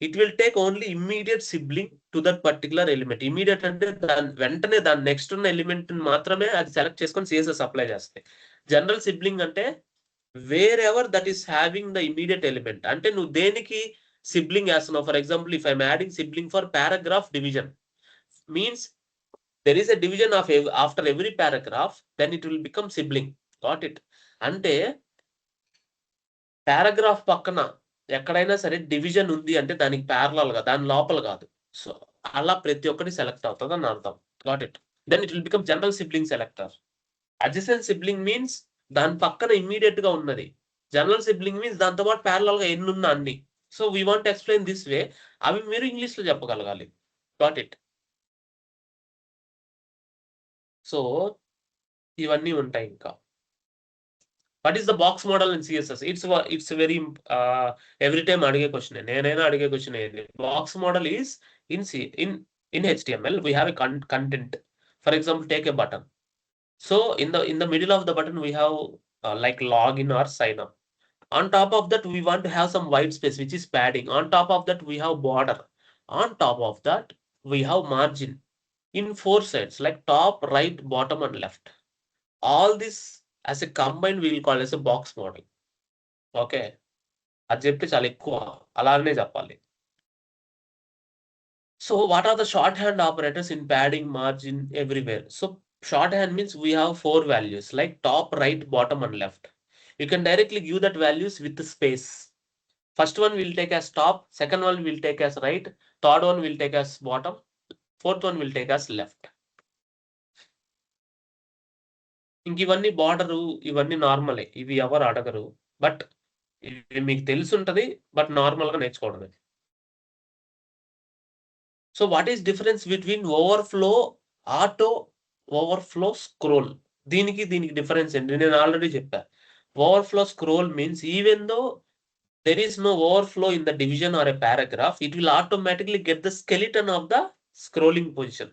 it will take only immediate sibling to that particular element. Immediate అంటే వెంటనే దాని next ఉన్న element మాత్రమే అది select చేసుకొని CSS apply చేస్తాయి. General sibling అంటే wear ever that is having the immediate element. అంటే నువ్వు దేనికి సిబ్లింగ్ వేస్తున్నావు. For example if I'm adding sibling for paragraph division means there is a division of after every paragraph, then it will become sibling. Got it? అంటే paragraph పక్కన ఎక్కడైనా సరే division ఉంది అంటే దానికి ప్యారలల్ గా, దాని లోపల కాదు. సో అలా ప్రతి ఒక్కటి సెలెక్ట్ అవుతుంది అని అర్థం. Got it? Then it will become general sibling selector. Adjacent sibling means దాని పక్కన ఇమ్మీడియట్ గా ఉన్నది. జనరల్ సిబ్లింగ్ మీన్స్ దాంతో పాటు ప్యారలల్ గా ఎన్ని ఉన్నా అన్ని. So we want explain this way. అవి మీరు ఇంగ్లీష్ లో చెప్పగలగాలి. Got it? సో ఇవన్నీ ఉంటాయి. ఇంకా what is the box model in CSS? It's very every time అడిగే క్వశ్చన్. నేనైనా అడిగే క్వశ్చన్ ఏంటి? Box model is in HTML we have a content. For example, take a button. So in the middle of the button we have like login or sign up. On top of that we want to have some white space which is padding. On top of that we have border. On top of that we have margin in 4 sides like top, right, bottom and left. All this as a combined we will call as a box model. Okay, అది చెప్తే చాలా ఎక్కువ, అలానే చెప్పాలి. So what are the shorthand operators in padding, margin, everywhere? So shorthand means we have 4 values like top, right, bottom and left. You can directly give that values with the space. First one will take as top, second one will take as right, third one will take as bottom, fourth one will take as left. ఇంక ఇవన్నీ border, ఇవన్నీ నార్మలే, ఇవి ఎవరు అడగరు. But ఇవి మీకు తెలిసి ఉంటది, బట్ నార్మల్ గా నేర్చుకోవడమే. So what is difference between overflow, auto overflow, scroll? దీనికి డిఫరెన్స్ ఏంటి? నేను ఆల్రెడీ చెప్పా. Overflow scroll means even though there is no overflow in the division or a paragraph, it will automatically get the skeleton of the scrolling position.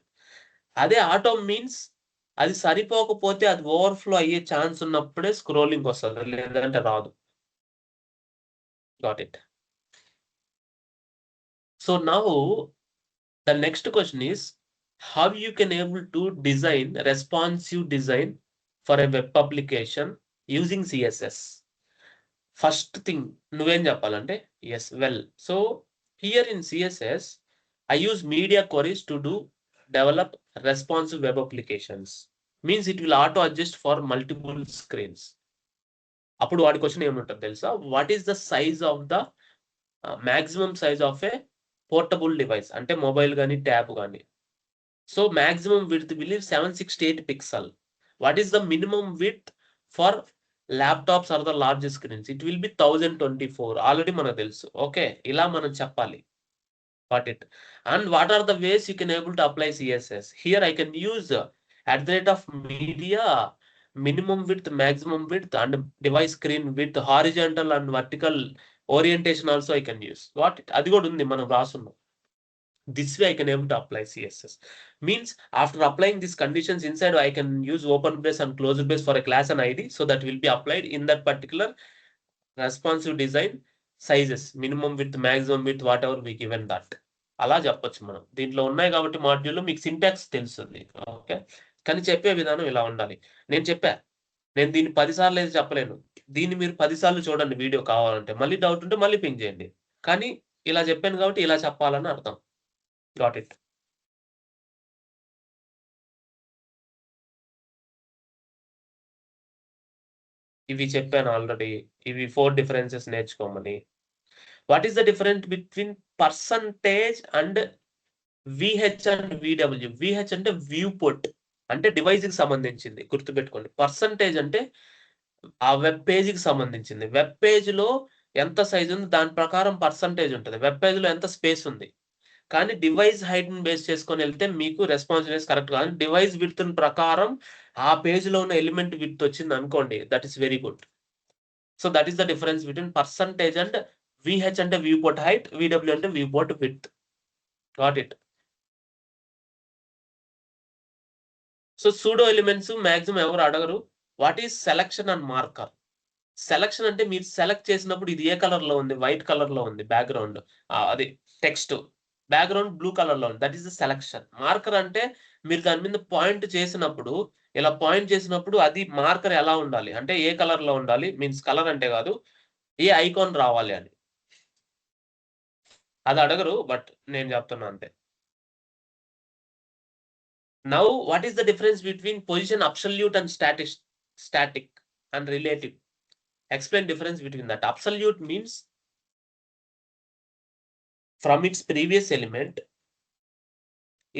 అదే auto means అది సరిపోకపోతే అది overflow అయ్యే chance ఉన్నప్పుడే scrolling వస్తుంది, లేదంటే రాదు. Got it? So now the next question is how you can able to design responsive design for a web application using CSS. First thing నువ్వేం చెప్పాలంటే as well. So here in CSS I use media queries to do develop responsive web applications. Means it will auto adjust for multiple screens. అప్పుడు వాడి question ఏముంటుంది తెలుసా? What is the size of the maximum size of a portable device, అంటే mobile కానీ tab కానీ. So maximum width will 768 pixel. What is the minimum width for laptops or the large screens? It will be 1024. Already మనకు తెలుసు. Okay, ఇలా మనం చెప్పాలి. Got it? And what are the ways you can able to apply CSS? Here I can use @media, minimum width, maximum width, and device screen width, horizontal and vertical orientation also I can use. Got it? అది కూడా ఉంది, మనం రాసున్నాం. This way I can able to apply CSS. Means after applying these conditions inside, I can use open brace and closed brace for a class and ID, so that will be applied in that particular responsive design sizes, minimum width, maximum width, whatever we given that. అలా చెప్పొచ్చు మనం. దీంట్లో ఉన్నాయి కాబట్టి మాడ్యూల్లో మీకు syntax తెలుస్తుంది. Okay, కానీ చెప్పే విధానం ఇలా ఉండాలి. నేను దీన్ని 10 సార్లు అయితే చెప్పలేను. దీన్ని మీరు 10 సార్లు చూడండి వీడియో కావాలంటే. మళ్ళీ డౌట్ ఉంటే మళ్ళీ పింక్ చేయండి. కానీ ఇలా చెప్పాను కాబట్టి ఇలా చెప్పాలని అర్థం. Got it? ఇవి చెప్పాను ఆల్రెడీ. ఇవి 4 డిఫరెన్సెస్ నేర్చుకోమని. What is the difference between percentage and VH and VW? VH అంటే వ్యూ పోర్ట్, అంటే డివైస్ కి సంబంధించింది, గుర్తుపెట్టుకోండి. పర్సంటేజ్ అంటే ఆ వెబ్ పేజీకి సంబంధించింది. వెబ్ పేజ్ లో ఎంత సైజ్ ఉంది దాని ప్రకారం పర్సంటేజ్ ఉంటుంది. వెబ్ పేజ్ లో ఎంత స్పేస్ ఉంది. కానీ డివైస్ హైట్ ని బేస్ చేసుకొని వెళ్తే మీకు రెస్పాన్సివ్నెస్ కరెక్ట్ కాదు. డివైస్ విడ్త్ ప్రకారం ఆ పేజ్ లో ఉన్న ఎలిమెంట్ విడ్త్ వచ్చింది అనుకోండి, that is very good. So that is the difference between percentage and VH అంటే వ్యూ పోర్ట్ హైట్, విడబ్ల్యూ అంటే viewport width. Got it. So pseudo elements maximum ఎవరు అడగరు. What is selection and marker? Selection అంటే మీరు select చేసినప్పుడు ఇది ఏ colour లో ఉంది, వైట్ కలర్ లో ఉంది బ్యాక్గ్రౌండ్, అది టెక్స్ట్ బ్యాక్గ్రౌండ్ బ్లూ కలర్ లో ఉంది, that is the selection. Marker అంటే మీరు దాని మీద పాయింట్ చేసినప్పుడు, ఇలా పాయింట్ చేసినప్పుడు అది మార్కర్ ఎలా ఉండాలి అంటే ఏ కలర్ లో ఉండాలి, మీన్స్ కలర్ అంటే కాదు, ఏ ఐకాన్ రావాలి అని. అది అడగరు, బట్ నేను చెప్తున్నా అంతే. Now what is the difference between position absolute and static and relative? Explain difference between that. Absolute means from its previous element,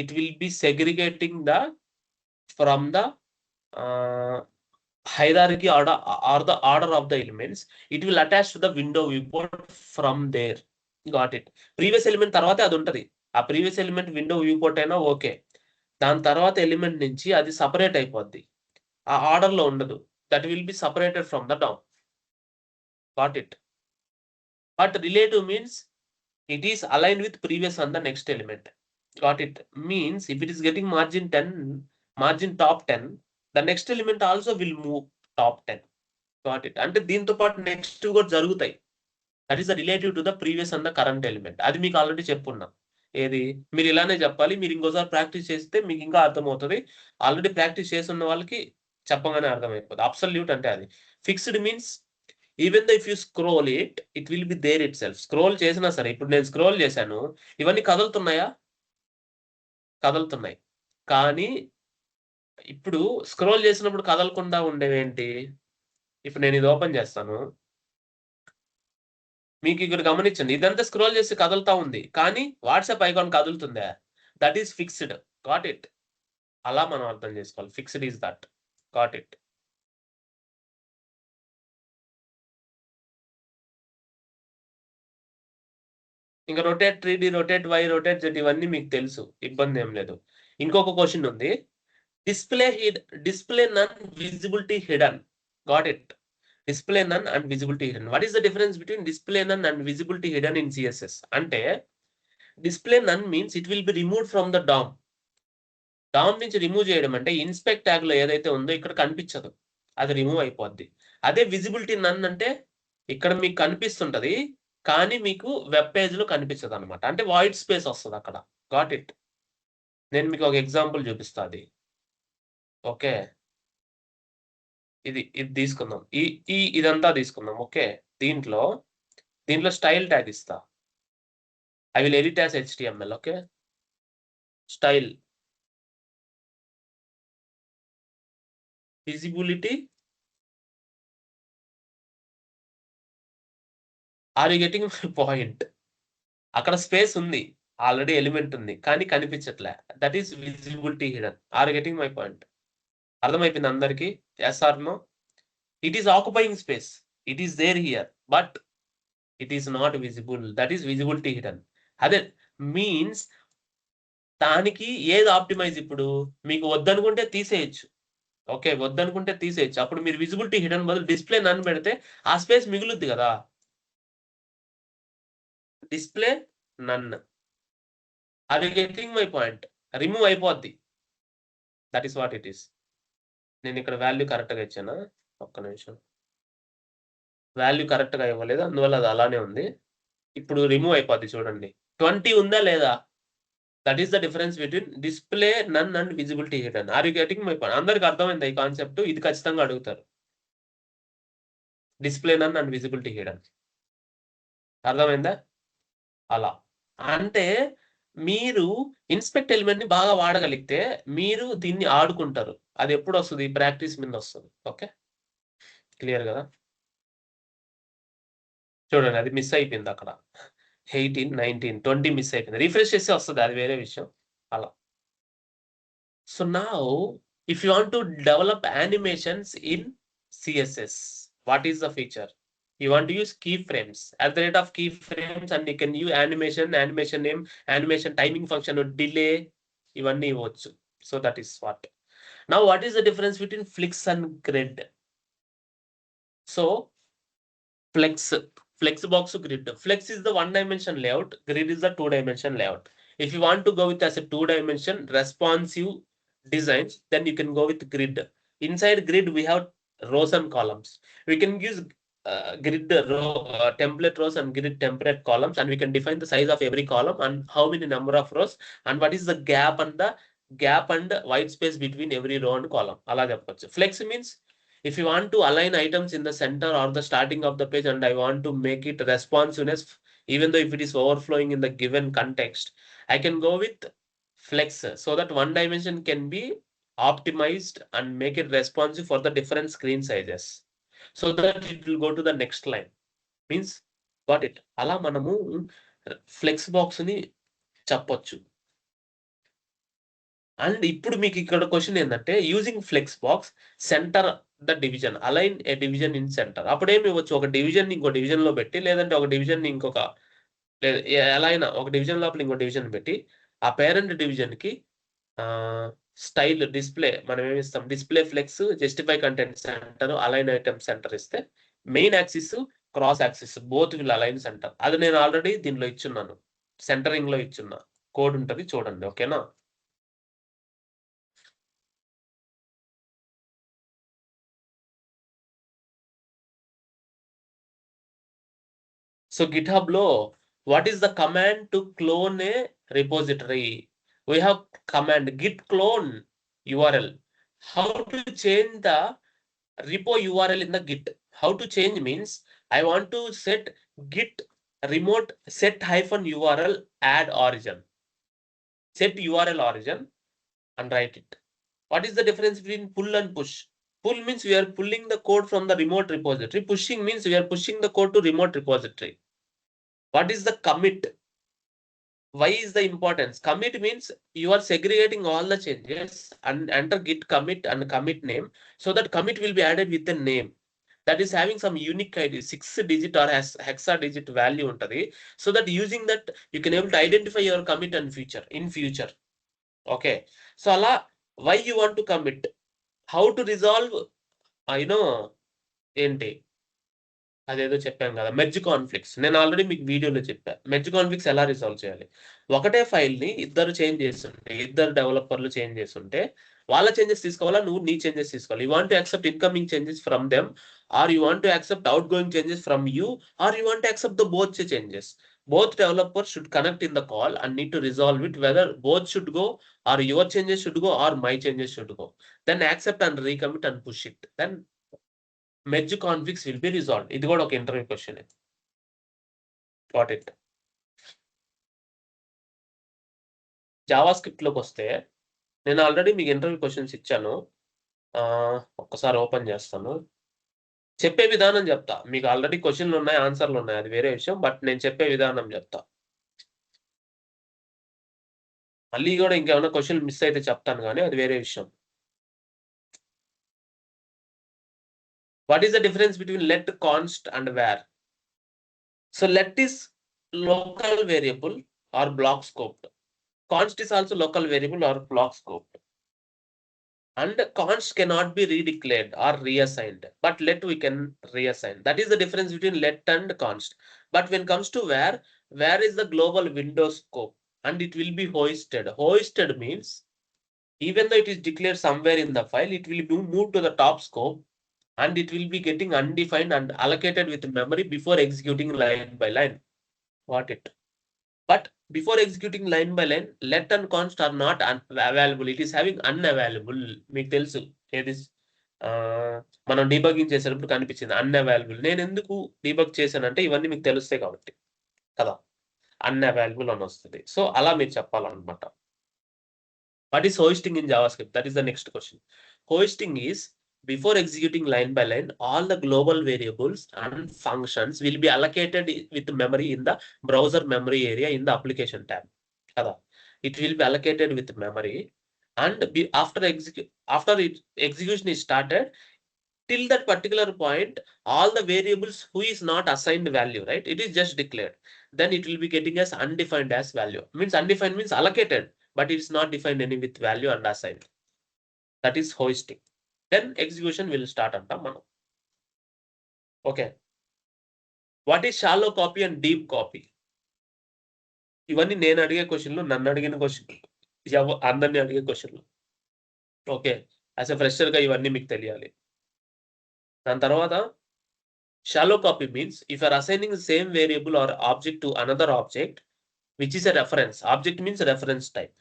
it will be segregating from the hierarchy order or the order of the elements. It will attach to the window viewport from there. Got it. Previous element tarvate adi untadi. A previous element window viewport aina okay. Dan tarvata element nunchi adi separate ayipoddi. A order lo undadu. That will be separated from the DOM. Got it. But relative means it is aligned with previous on the next element. Got it. Means if it is getting margin 10, margin top 10, the next element also will move top 10. Got it. అంటే దీంతో పాటు next కూడా జరుగుతాయి. That is the relative to the previous and the current element. అది మీకు already చెప్పున్నా. ఏది మీరు ఇలానే చెప్పాలి, మీరు ఇంకోసారి ప్రాక్టీస్ చేస్తే మీకు ఇంకా అర్థమవుతుంది. ఆల్రెడీ ప్రాక్టీస్ చేస్తున్న వాళ్ళకి చెప్పగానే అర్థమైపోతుంది. అబ్సల్యూట్ అంటే అది. Fixed means even though if you scroll it will be there itself. Scroll చేసినా సరే, ఇప్పుడు నేను స్క్రోల్ చేశాను, ఇవన్నీ కదులుతున్నాయా? కదులుతున్నాయి. కానీ ఇప్పుడు స్క్రోల్ చేసినప్పుడు కదలకుండా ఉండేవేంటి? ఇప్పుడు నేను ఇది ఓపెన్ చేస్తాను, మీకు ఇక్కడ గమనించండి, ఇదంతా స్క్రోల్ చేసి కదులుతా ఉంది, కానీ వాట్సాప్ ఐకాన్ కదులుతుందా? That is fixed. Got it. అలా మనం అర్థం చేసుకోవాలి. Fixed is that. Got it. ఇంకా rotate 3D, rotate Y, rotate Z ఇవన్నీ మీకు తెలుసు, ఇబ్బంది ఏం లేదు. ఇంకొక క్వశ్చన్ ఉంది, display none visibility hidden. Got it. Display none and visibility hidden. What is the difference between display none and visibility hidden in CSS? అంటే display none means it will be removed from the DOM. DOM నుంచి remove చేయడం అంటే inspect tag లో ఏదైతే ఉందో ఇక్కడ కనిపించదు, అది రిమూవ్ అయిపోద్ది. అదే విజిబిలిటీ నన్ అంటే ఇక్కడ మీకు కనిపిస్తుంటది, కానీ మీకు వెబ్ పేజ్ లో కనిపించదు అనమాట. అంటే వాయిడ్ స్పేస్ వస్తుంది అక్కడ. Got it. నేను మీకు ఒక ఎగ్జాంపుల్ చూపిస్తా. అది ఓకే, ఇది తీసుకుందాం, ఇదంతా తీసుకుందాం. ఓకే, దీంట్లో స్టైల్ ట్యాగ్ ఇస్తా. I will edit as HTML. Okay, style visibility. Are you getting my point? అక్కడ స్పేస్ ఉంది, ఆల్రెడీ ఎలిమెంట్ ఉంది, కానీ కనిపించట్లే. That is visibility hidden. Are you getting my point? అర్థమైపోయింది అందరికి? yes or no? It is occupying space. It is there here, but it is not visible. That is visibility hidden. అదే means దానికి ఏది optimise? ఇప్పుడు మీకు వద్దనుకుంటే తీసేయచ్చు. Okay, వద్దనుకుంటే తీసేయచ్చు. అప్పుడు మీరు విజిబిలిటీ హిడెన్ బదులు డిస్ప్లే నన్ పెడితే ఆ స్పేస్ మిగులుద్ది కదా. Display none. Are you getting my point? Remove అయిపోద్ది. That is what it is. నేను ఇక్కడ వాల్యూ కరెక్ట్గా ఇచ్చానా? ఒక్క నిమిషం, వాల్యూ కరెక్ట్గా ఇవ్వలేదు, అందువల్ల అది అలానే ఉంది. ఇప్పుడు రిమూవ్ అయిపోద్ది. చూడండి, 20 ఉందా లేదా? That is the difference between display none and visibility hidden. Are you getting my point? అందరికి అర్థమైందా ఈ కాన్సెప్ట్? ఇది ఖచ్చితంగా అడుగుతారు. Display none and visibility hidden అర్థమైందా? అలా అంటే మీరు ఇన్స్పెక్ట్ ఎలిమెంట్ ని బాగా వాడగలిగితే మీరు దీన్ని ఆడుకుంటారు. అది ఎప్పుడు వస్తుంది? ప్రాక్టీస్ మీద వస్తుంది. ఓకే, క్లియర్ కదా? చూడండి, అది మిస్ అయిపోయింది అక్కడ. 18, 19, 20 మిస్ అయిపోయింది. రిఫ్రెష్ చేస్తే వస్తుంది, అది వేరే విషయం. అలా. So now if you want to develop animations in CSS, what is the feature? You want to use keyframes, at the rate of keyframes, and you can use animation name, animation timing function, delay, ivanni ivochu. So that is what. Now what is the difference between flex and grid? So flex box grid. Flex is the 1-dimension layout, grid is the 2-dimension layout. If you want to go with as a 2-dimension responsive designs, then you can go with grid. Inside grid, we have rows and columns. We can use grid row, template rows and grid template columns, and we can define the size of every column and how many number of rows and what is the gap and white space between every row and column. Ala cheppochu. Flex means if you want to align items in the center or the starting of the page and I want to make it responsiveness, even though if it is overflowing in the given context, I can go with flex so that one dimension can be optimized and make it responsive for the different screen sizes so that it will go to the next line. Means got it. Ala manamu flex box ni చెప్పొచ్చు. And ఇప్పుడు మీకు ఇక్కడ question ఏంటంటే using flex box center the division align a division in center. అప్పుడు ఏమి ఇవ్వచ్చు, ఒక division ఇంకో డివిజన్ లో పెట్టి లేదంటే ఒక డివిజన్ ఇంకొక ఎలా అయినా ఒక డివిజన్ లోపల ఇంకో డివిజన్ పెట్టి ఆ పేరెంట్ డివిజన్ కి స్టైల్ డిస్ప్లే మనం ఏమి ఇస్తాం, display flex, justify content center, align item center ఇస్తే main axis cross axis both will align center. అది నేను ఆల్రెడీ దీనిలో ఇచ్చున్నాను, సెంటరింగ్ లో ఇచ్చున్నా కోడ్ ఉంటుంది చూడండి. ఓకేనా? So GitHub lo, what is the command to clone a repository? We have command git clone URL. How to change the repo URL in the Git? How to change means I want to set git remote set -URL add origin. Set URL origin and write it. What is the difference between pull and push? Pull means we are pulling the code from the remote repository. Pushing means we are pushing the code to remote repository. What is the commit? Why is the importance? Commit means you are segregating all the changes and enter git commit and commit name so that commit will be added with the name that is having some unique ID, 6-digit or hexa-digit value untadi, so that using that you can able to identify your commit and in future. Okay. So ala, why you want to commit? How to resolve, ఏంటి అదేదో చెప్పాను కదా, merge conflicts. నేను already మీకు వీడియోలో చెప్పాను merge conflicts ఎలా resolve చేయాలి. ఒకటే ఫైల్ ని ఇద్దరు చేంజ్ చేస్తుంటే, ఇద్దరు డెవలపర్లు చేంజ్ చేస్తుంటే వాళ్ళ చేంజెస్ తీసుకోవాలా, నువ్వు నీ చేంజెస్ తీసుకోవాలి. You want to accept incoming changes from them or you want to accept outgoing changes from you or you want to accept the both changes. Both developers should connect in the call and need to resolve it whether both should go or your changes should go or my changes should go. Then accept and recommit and push it. Then merge conflicts will be resolved. ఇది కూడా ఒక interview question. Got it. Java script లోకి వస్తే నేను already మీకు interview questions ఇచ్చాను. ఒక్కసారి open చేస్తాను. చెప్పే విధానం చెప్తా. మీకు ఆల్రెడీ క్వశ్చన్లు ఉన్నాయి, ఆన్సర్లు ఉన్నాయి, అది వేరే విషయం. బట్ నేను చెప్పే విధానం చెప్తా. మళ్ళీ కూడా ఇంకేమైనా క్వశ్చన్ మిస్ అయితే చెప్తాను, కానీ అది వేరే విషయం. What is the difference between let, const and var? So let is local variable or block scoped. Const is also local variable or block scoped. And const cannot be redeclared or reassigned. But let we can reassign. That is the difference between let and const. But when it comes to var is the global window scope and it will be hoisted. Hoisted means even though it is declared somewhere in the file, it will be moved to the top scope. And it will be getting undefined and allocated with memory before executing line by line. Got it? But before executing line by line, let and const are not available. It is having unavailable. మీకు తెలుసు ఏది మనం debugging చేసేటప్పుడు కనిపించింది unavailable. నేను ఎందుకు debug చేశానంటే ఇవన్నీ మీకు తెలుస్తాయి కాబట్టి కదా, అన్అవైలబుల్ అని వస్తుంది. సో అలా మీరు చెప్పాలన్నమాట. What is hosting in JavaScript? That is the next question. Hosting is before executing line by line, all the global variables and functions will be allocated with memory in the browser memory area in the application tab. It will be allocated with memory, and after execution is started, till that particular point, all the variables who is not assigned value, right? It is just declared. Then it will be getting as undefined as value. Means undefined means allocated, but it is not defined any with value and assigned. That is hoisting. Then execution will start anta manam. Okay. What is shallow copy and deep copy? ఇవన్నీ నేను అడిగే క్వశ్చన్లు, నన్ను అడిగిన క్వశ్చన్లు, అందరినీ అడిగే క్వశ్చన్లు. ఓకే, యాజ్ ఎ ఫ్రెషర్గా ఇవన్నీ మీకు తెలియాలి. దాని తర్వాత shallow copy means if are assigning same variable or object to another object which is a reference. Object means reference type.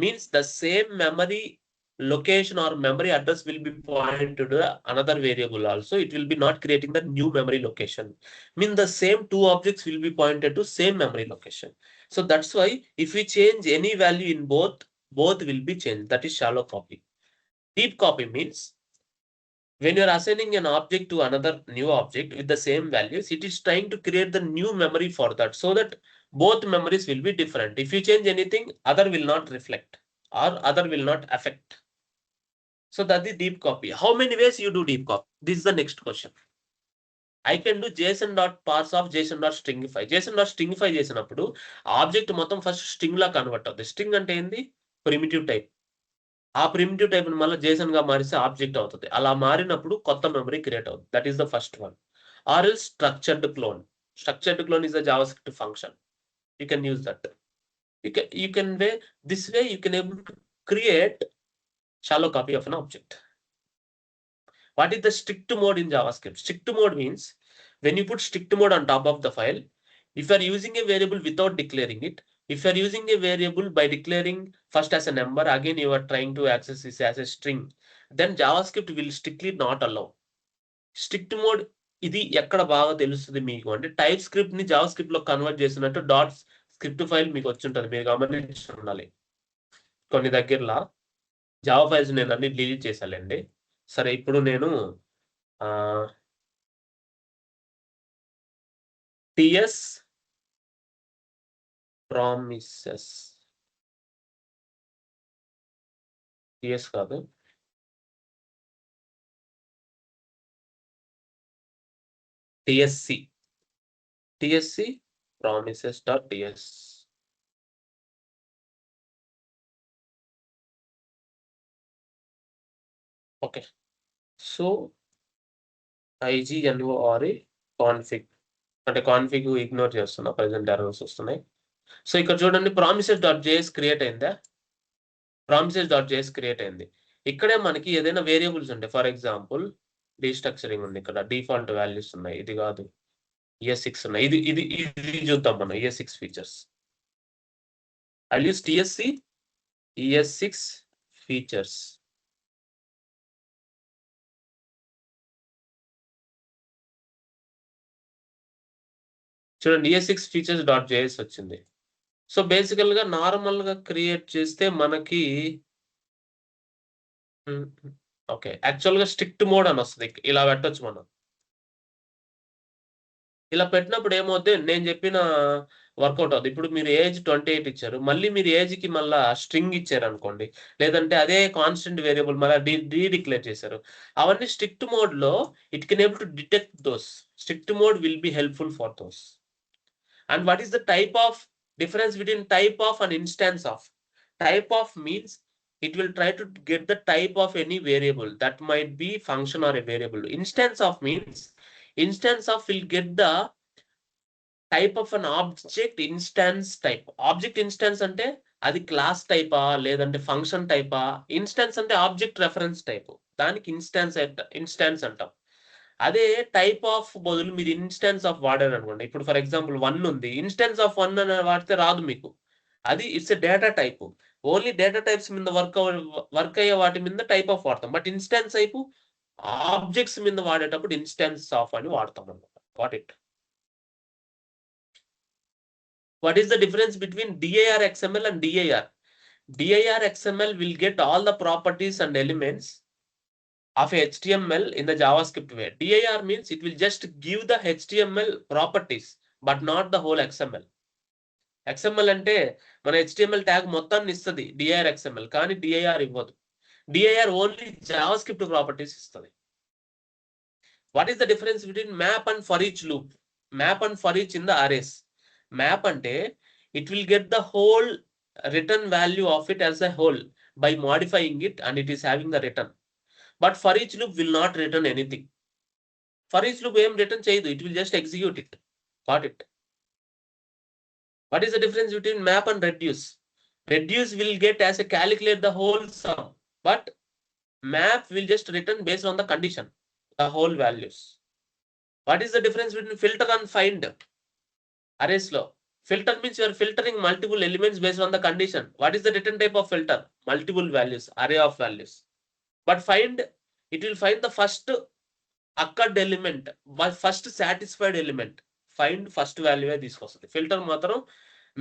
Means the same memory location or memory address will be pointed to another variable also. It will be not creating the new memory location. Means the same two objects will be pointed to same memory location. So that's why if we change any value in both will be changed. That is shallow copy. Deep copy means when you are assigning an object to another new object with the same values, it is trying to create the new memory for that, so that both memories will be different. If you change anything, other will not reflect or other will not affect. So that is deep copy. How many ways you do deep copy? This is the next question. I can do json.parse of json.stringify. json.stringify చేసినప్పుడు object మొత్తం first string లా convert అవుతుంది. String అంటే ఏంది? Primitive type. ఆ primitive type ని మళ్ళీ Jason గా మారిస్తే ఆబ్జెక్ట్ అవుతుంది. అలా మారినప్పుడు కొత్త మెమరీ క్రియేట్ అవుతుంది. That is the first one. Or else structured clone. Structured clone is a JavaScript function. You can use that. You can this way you can able to create shallow copy of an object. What is the strict mode in JavaScript? Strict mode means when you put strict mode on top of the file, if you are using a variable without declaring it, if you are using a variable by declaring first as a number, again you are trying to access this as a string, then JavaScript will strictly not allow. Strict mode ఇది ఎక్కడ బాగా తెలుస్తుంది మీకు అంటే type script ని Java script లో convert చేసినట్టు dot script file మీకు వచ్చి ఉంటుంది. మీరు గమనించి ఉండాలి. కొన్ని దగ్గరలా జావా ఫైల్స్ నేను అన్ని డిలీట్ చేశానండి. సరే, ఇప్పుడు నేను టిఎస్ ప్రామిసెస్ టిఎస్ కాదు, TSC promises.ts. Okay, so IGNORE config అంటే కాన్ఫిగ్ ఇగ్నోర్ చేస్తున్నా, ప్రెసెంట్ ఎర్రర్స్ వస్తున్నాయి. సో ఇక్కడ చూడండి, promises.js క్రియేట్ అయిందా? promises.js క్రియేట్ అయింది. ఇక్కడే మనకి ఏదైనా వేరియబుల్స్ ఉంటాయి. ఫర్ ఎగ్జాంపుల్ డీస్ట్రక్చరింగ్ ఉంది, ఇక్కడ డిఫాల్ట్ వాల్యూస్ ఉన్నాయి. ఇది కాదు, ES6 ఉన్నాయి. ఇది చూద్దాం మనం. ES6 features. I use TSC ES6 features. చూడండి, ES6 features.js వచ్చింది. సో బేసికల్ గా నార్మల్ గా క్రియేట్ చేస్తే మనకి ఓకే, యాక్చువల్ గా స్ట్రిక్ట్ మోడ్ అని వస్తుంది. ఇలా పెట్టొచ్చు మనం. ఇలా పెట్టినప్పుడు ఏమవుతుంది, నేను చెప్పిన వర్కౌట్ అవుతుంది. ఇప్పుడు మీరు ఏజ్ 28 ఇచ్చారు, మళ్ళీ మీరు ఏజ్ కి మళ్ళీ స్ట్రింగ్ ఇచ్చారు అనుకోండి, లేదంటే అదే కాన్స్టెంట్ వేరియబుల్ మళ్ళీ డిక్లేర్ చేశారు, అవన్నీ స్ట్రిక్ట్ మోడ్ లో it can able to detect those. Strict mode will be helpful for those. And what is the type of difference between type of and instance of? Type of means it will try to get the type of any variable, that might be function or a variable. Instance of means instance of will get the type of an object instance type. Object instance ante adi class type ledante function type. Instance ante object reference type, daniki instance antam. అదే type of బదులు మీరు instance of వాడారు అనుకోండి. ఇప్పుడు for example 1 ఉంది, instance of 1 అని వాడితే రాదు మీకు. అది it's a data type. Only data types మీద వర్క్ అయ్యే వాటి మీద టైప్ ఆఫ్ వాడతాం. బట్ ఇన్స్టెన్స్ టైప్ ఆబ్జెక్ట్స్ మీద వాడేటప్పుడు ఇన్స్టెన్స్ ఆఫ్ అని వాడతాం అనమాట. What it. What is the difference between DIR XML and DIR? DIR XML will get all the properties and elements of HTML in the JavaScript way. DIR means it will just give the HTML properties but not the whole XML. XML అంటే మన HTML tag మొత్తాన్ని ఇస్తుంది DIR XML, కానీ DIR ఇవ్వదు. DIR only JavaScript properties ఇస్తుంది. What is the difference between map and for each loop? Map and for each in the arrays. Map అంటే it will get the whole return value of it as a whole by modifying it, and it is having the return. But for each loop will not return anything. For each loop ఏం return చేయదు, it will just execute it. Got it? What is the difference between map and reduce? Reduce will get as a calculate the whole sum, but map will just return based on the condition, the whole values. What is the difference between filter and find? Arrays law. Filter means you are filtering multiple elements based on the condition. What is the return type of filter? Multiple values, array of values. But find, it will find the first occurred element, first satisfied element. Find first value తీసుకొస్తుంది. Filter మాత్రం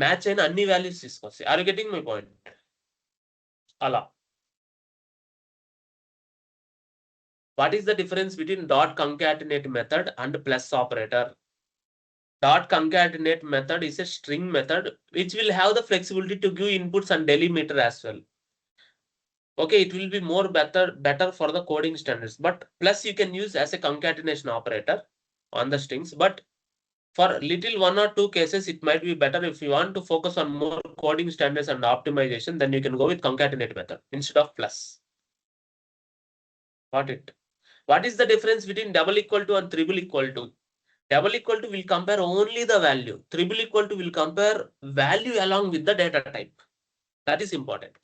match అయిన అన్ని values తీసుకొస్తాయి. Are you getting my point? అలా. What is the difference between dot concatenate method and plus operator? Dot concatenate method is a string method which will have the flexibility to give inputs and delimiter as well. Okay, it will be more better for the coding standards, but plus you can use as a concatenation operator on the strings. But for little 1 or 2 cases, it might be better if you want to focus on more coding standards and optimization, then you can go with concatenate method instead of plus. Got it? What is the difference between double equal to and triple equal to? Double equal to will compare only the value. Triple equal to will compare value along with the data type. That is important.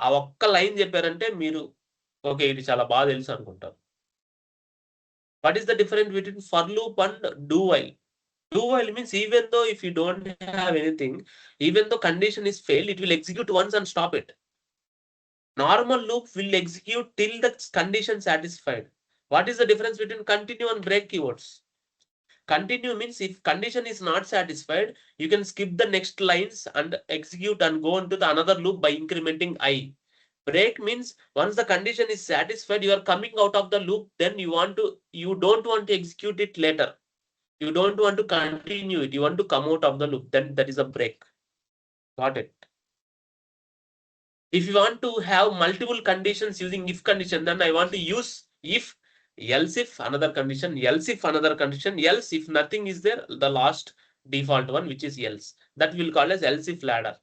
ఆ ఒక్క line చెప్పారంటే మీరు okay ఇది చాలా బాగా తెలుసు అనుకుంటారు. What is the difference between for loop and do while? Do while means even though if you don't have anything, even though condition is failed, it will execute once and stop it. Normal loop will execute till the condition satisfied. What is the difference between continue and break keywords? Continue means if condition is not satisfied, you can skip the next lines and execute and go into the another loop by incrementing I. Break means once the condition is satisfied, you are coming out of the loop, then you don't want to execute it later. You don't want to continue it. You want to come out of the loop. Then that is a break. Got it? If you want to have multiple conditions using if condition, then I want to use if, else if another condition, else if another condition, else if nothing is there, the last default one, which is else. That will call as else if ladder.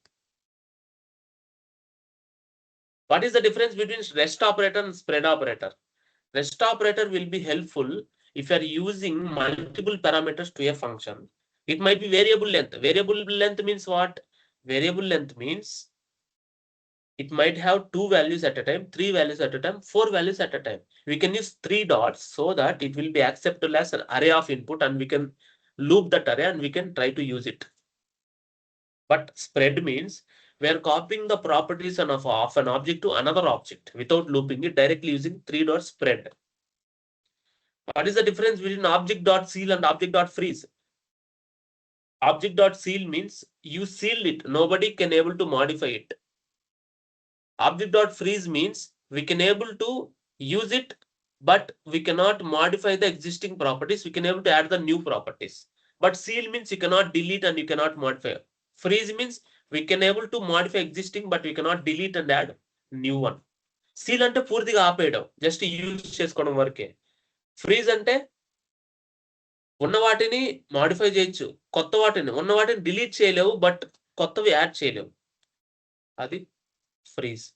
What is the difference between rest operator and spread operator? Rest operator will be helpful if you are using multiple parameters to a function. It might be variable length. Variable length means what? Variable length means it might have 2 values at a time, 3 values at a time, 4 values at a time. We can use 3 dots so that it will be acceptable as an array of input, and we can loop that array and we can try to use it. But spread means we are copying the properties of an object to another object without looping it, directly using 3 dot spread. What is the difference between object.seal and object.freeze? Object.seal means you sealed it, nobody can able to modify it. Object.freeze means we can able to use it, but we cannot modify the existing properties. We can able to add the new properties. But seal means you cannot delete and you cannot modify. Freeze means we can able to modify existing, but we cannot delete and add new one. Seal ante పూర్తిగా ఆపేయడం, just use చేసుకోవడం వరకే. Freeze అంటే ఉన్న వాటిని modify చేయొచ్చు, కొత్త వాటిని ఉన్న వాటిని delete చేయలేవు, but కొత్తవి add చేయలేవు. అది freeze.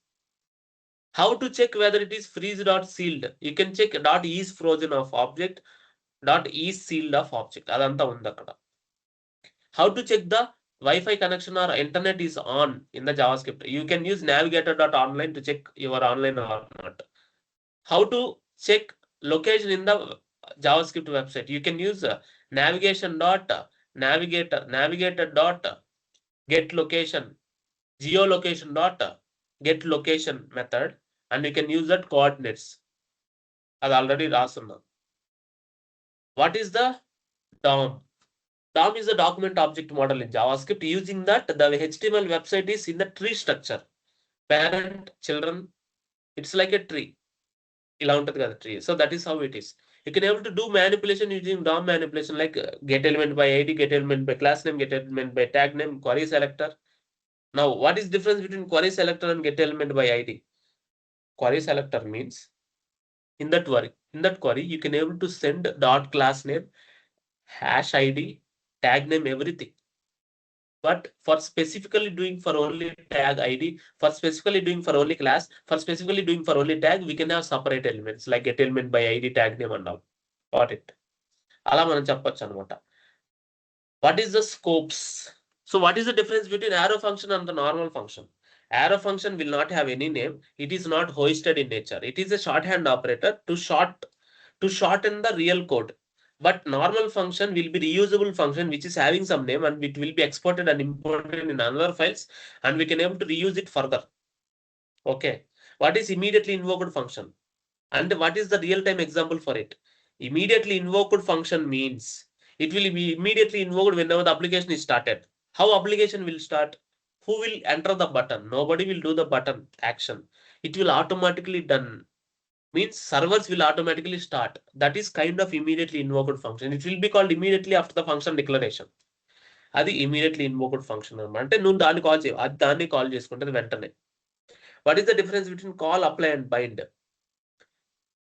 How to check whether it is freeze.sealed? You can check .is frozen of object, .is sealed of object. అదంతా ఉంది అక్కడ. How to check the Wi-Fi connection or internet is on in the JavaScript? You can use navigator.online to check you are online or not. How to check location in the JavaScript website? You can use navigator.getLocation, geolocation.getLocation method, and you can use that coordinates. అది already రాసున్నాం. What is the DOM? DOM is the document object model in JavaScript. Using that, the HTML website is in the tree structure. Parent, children, it's like a tree. ఇలా ఉంటుంది కదా tree. So that is how it is. You can able to do manipulation using DOM manipulation, like get element by ID, get element by class name, get element by tag name, query selector. Now, what is difference between query selector and get element by ID? Query selector means in that query, you can able to send dot class name, hash ID, tag name, everything. But for specifically doing for only tag ID, for specifically doing for only class, for specifically doing for only tag, we can have separate elements like get element by ID, tag name and all. Got it? అలా మనం చెప్పొచ్చు అనమాట. What is the scopes? So what is the difference between arrow function and the normal function? Arrow function will not have any name. It is not hoisted in nature. It is a shorthand operator to shorten the real code. But normal function will be reusable function which is having some name and it will be exported and imported in another files and we can able to reuse it further. Okay. What is immediately invoked function? And what is the real-time example for it? Immediately invoked function means it will be immediately invoked whenever the application is started. How application will start? Who will enter the button? Nobody will do the button action. It will automatically done. Means servers will automatically start. That is kind of immediately invoked function. It will be called immediately after the function declaration. అది immediately invoked function అన్నమాట. అంటే నువ్వు దాన్ని call చేయ అది దాన్ని call చేసుకుంటే వెంటనే. What is the difference between call, apply and bind?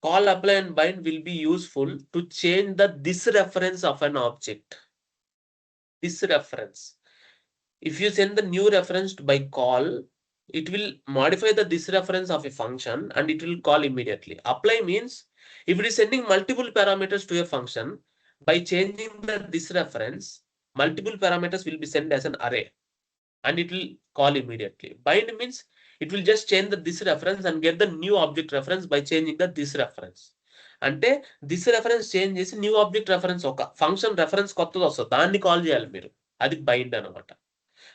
Call, apply and bind will be useful to change the this reference of an object. This reference. If you send the new reference by call, it will modify the this reference of a function and it will call immediately. Apply means if it is sending multiple parameters to a function, by changing the this reference, multiple parameters will be sent as an array and it will call immediately. Bind means it will just change the this reference and get the new object reference by changing the this reference. అంటే this reference change చేసి new object reference ఒక function reference కొత్తది వస్తుంది దాన్ని call చేయాలి మీరు. అది bind అనమాట.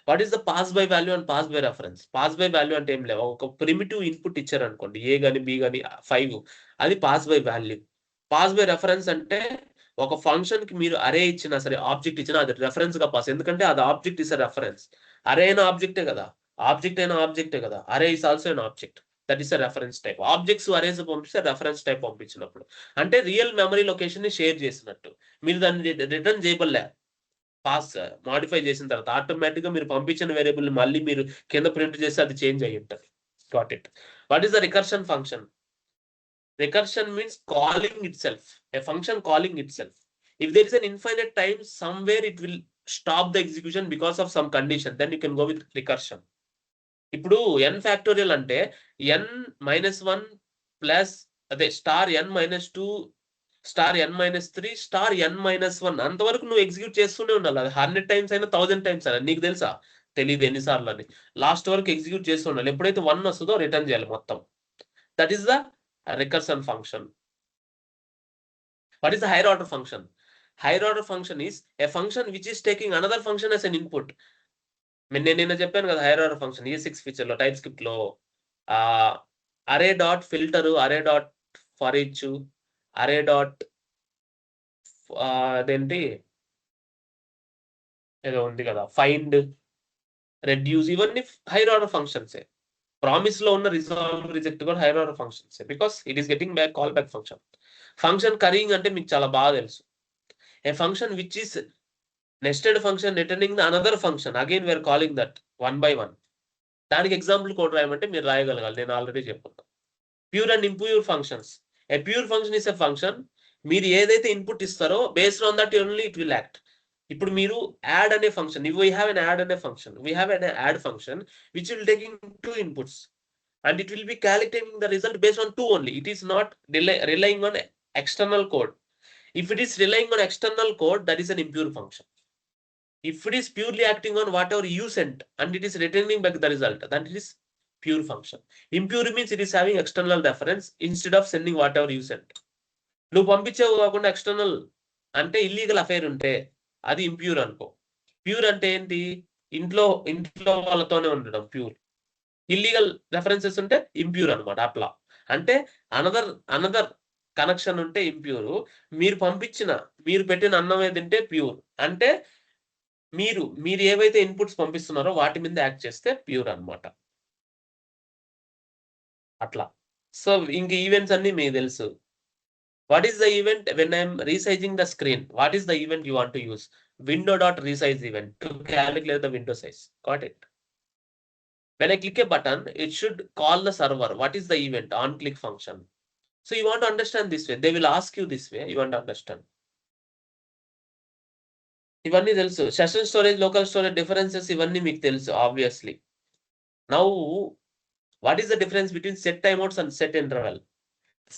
What is the pass by value and pass by reference? Pass by value అంటే ఏం లేవు, ఒక ప్రిమిటివ్ ఇన్పుట్ ఇచ్చారు అనుకోండి, ఏ గాని బి గాని 5, అది pass by value. Pass by reference అంటే ఒక ఫంక్షన్ కి మీరు అరే ఇచ్చినా సరే ఆబ్జెక్ట్ ఇచ్చినా అది రెఫరెన్స్ గా పాస్, ఎందుకంటే అది ఆబ్జెక్ట్ ఇస్ రెఫరెన్స్. అరే అయిన ఆబ్జెక్టే కదా, ఆబ్జెక్ట్ అయిన ఆబ్జెక్టే కదా, అరే is also an object. That is a reference type. Objects arrays పంపిస్తే రెఫరెన్స్ టైప్ పంపించినప్పుడు అంటే రియల్ మెమరీ లొకేషన్ ని షేర్ చేసినట్టు. మీరు దాన్ని రిటర్న్ చేయబడలే, పాస్ మాడిఫై చేసిన తర్వాత ఆటోమేటిక్ గా మీరు పంపించిన వేరియబుల్ మళ్ళీ మీరు కింద ప్రింట్ చేస్తే అది చేంజ్ అయ్యి ఉంటుంది. Got it. What is the recursion function? Recursion means calling itself, a function calling itself. If there is an infinite time, somewhere it will stop the execution because of some condition, then you can go with recursion. ఇప్పుడు n factorial అంటే n-1 plus అదే star n-2 star n-3 star n-1 అంతవరకు నువ్వు execute చేస్తూనే ఉండాలి. అది 100 times అయినా 1000 times అయినా నీకు తెలుసా? తెలియదు ఎన్నిసార్లు అని. లాస్ట్ వరకు ఎగ్జిక్యూట్ చేస్తూ ఉండాలి. ఎప్పుడైతే 1 వస్తుందో రిటర్న్ చేయాలి మొత్తం. That is the recursion function. What is the higher order function? Higher order function is a function which is taking another function as an input. నేను చెప్పాను కదా higher order function E6 feature లో TypeScript లో array dot filter, array dot for each, array dot అదేంటి ఏదో ఉంది కదా find, reduce, ఇవన్నీ హైయర్ ఆర్డర్ ఫంక్షన్సే. ప్రామిస్ లో ఉన్న రిజాల్వ్, రిజెక్ట్ కూడా higher order functions because it is getting back callback function. Function currying అంటే మీకు చాలా బాగా తెలుసు. A function which is nested function returning the another function, again we're calling that 1 by 1. దానికి example code రాయమంటే మీరు రాయగలగాలి, నేను ఆల్రెడీ చెప్పుకున్నాను. Pure and impure functions. A pure function is a function, మీరు ఏదైతే ఇన్పుట్ ఇస్తారో based on that only it will act. ఇప్పుడు మీరు యాడ్ అనే function, we have an add అనే function, we have an add function which will taking 2 inputs and it will be calculating the result based on 2 only. It is not relying on external code. If it is relying on external code, that is an impure function. If it is purely acting on whatever you sent and it is returning back the result, then it is pure function. Impure means it is having external reference instead of sending whatever you sent. నువ్వు పంపించావు కాకుండా external అంటే illegal affair ఉంటే అది impure అనుకో. Pure అంటే ఏంటి? ఇంట్లో వాళ్ళతోనే ఉండడం ప్యూర్. ఇల్లీగల్ రెఫరెన్సెస్ ఉంటే ఇంప్యూర్ అనమాట. అట్లా అంటే అనదర్ కనెక్షన్ ఉంటే ఇంప్యూర్. మీరు పెట్టిన అన్నమే తింటే ప్యూర్. అంటే మీరు ఏవైతే ఇన్పుట్స్ పంపిస్తున్నారో వాటి మీద యాక్ట్ చేస్తే ప్యూర్ అనమాట. అట్లా. సో ఇంక ఈవెంట్స్ అన్ని మీకు తెలుసు. What is the event when I am resizing the screen? What is the event you want to use? Window.resize event to calculate the window size. Got it? When I click a button, it should call the server. What is the event? On click function. So you want to understand this way. They will ask you this way. You want to understand. ఇవన్నీ తెలుసు. Session storage, local storage differences ఇవన్నీ మీకు తెలుసు obviously. Now, what is the difference between set timeouts and set interval?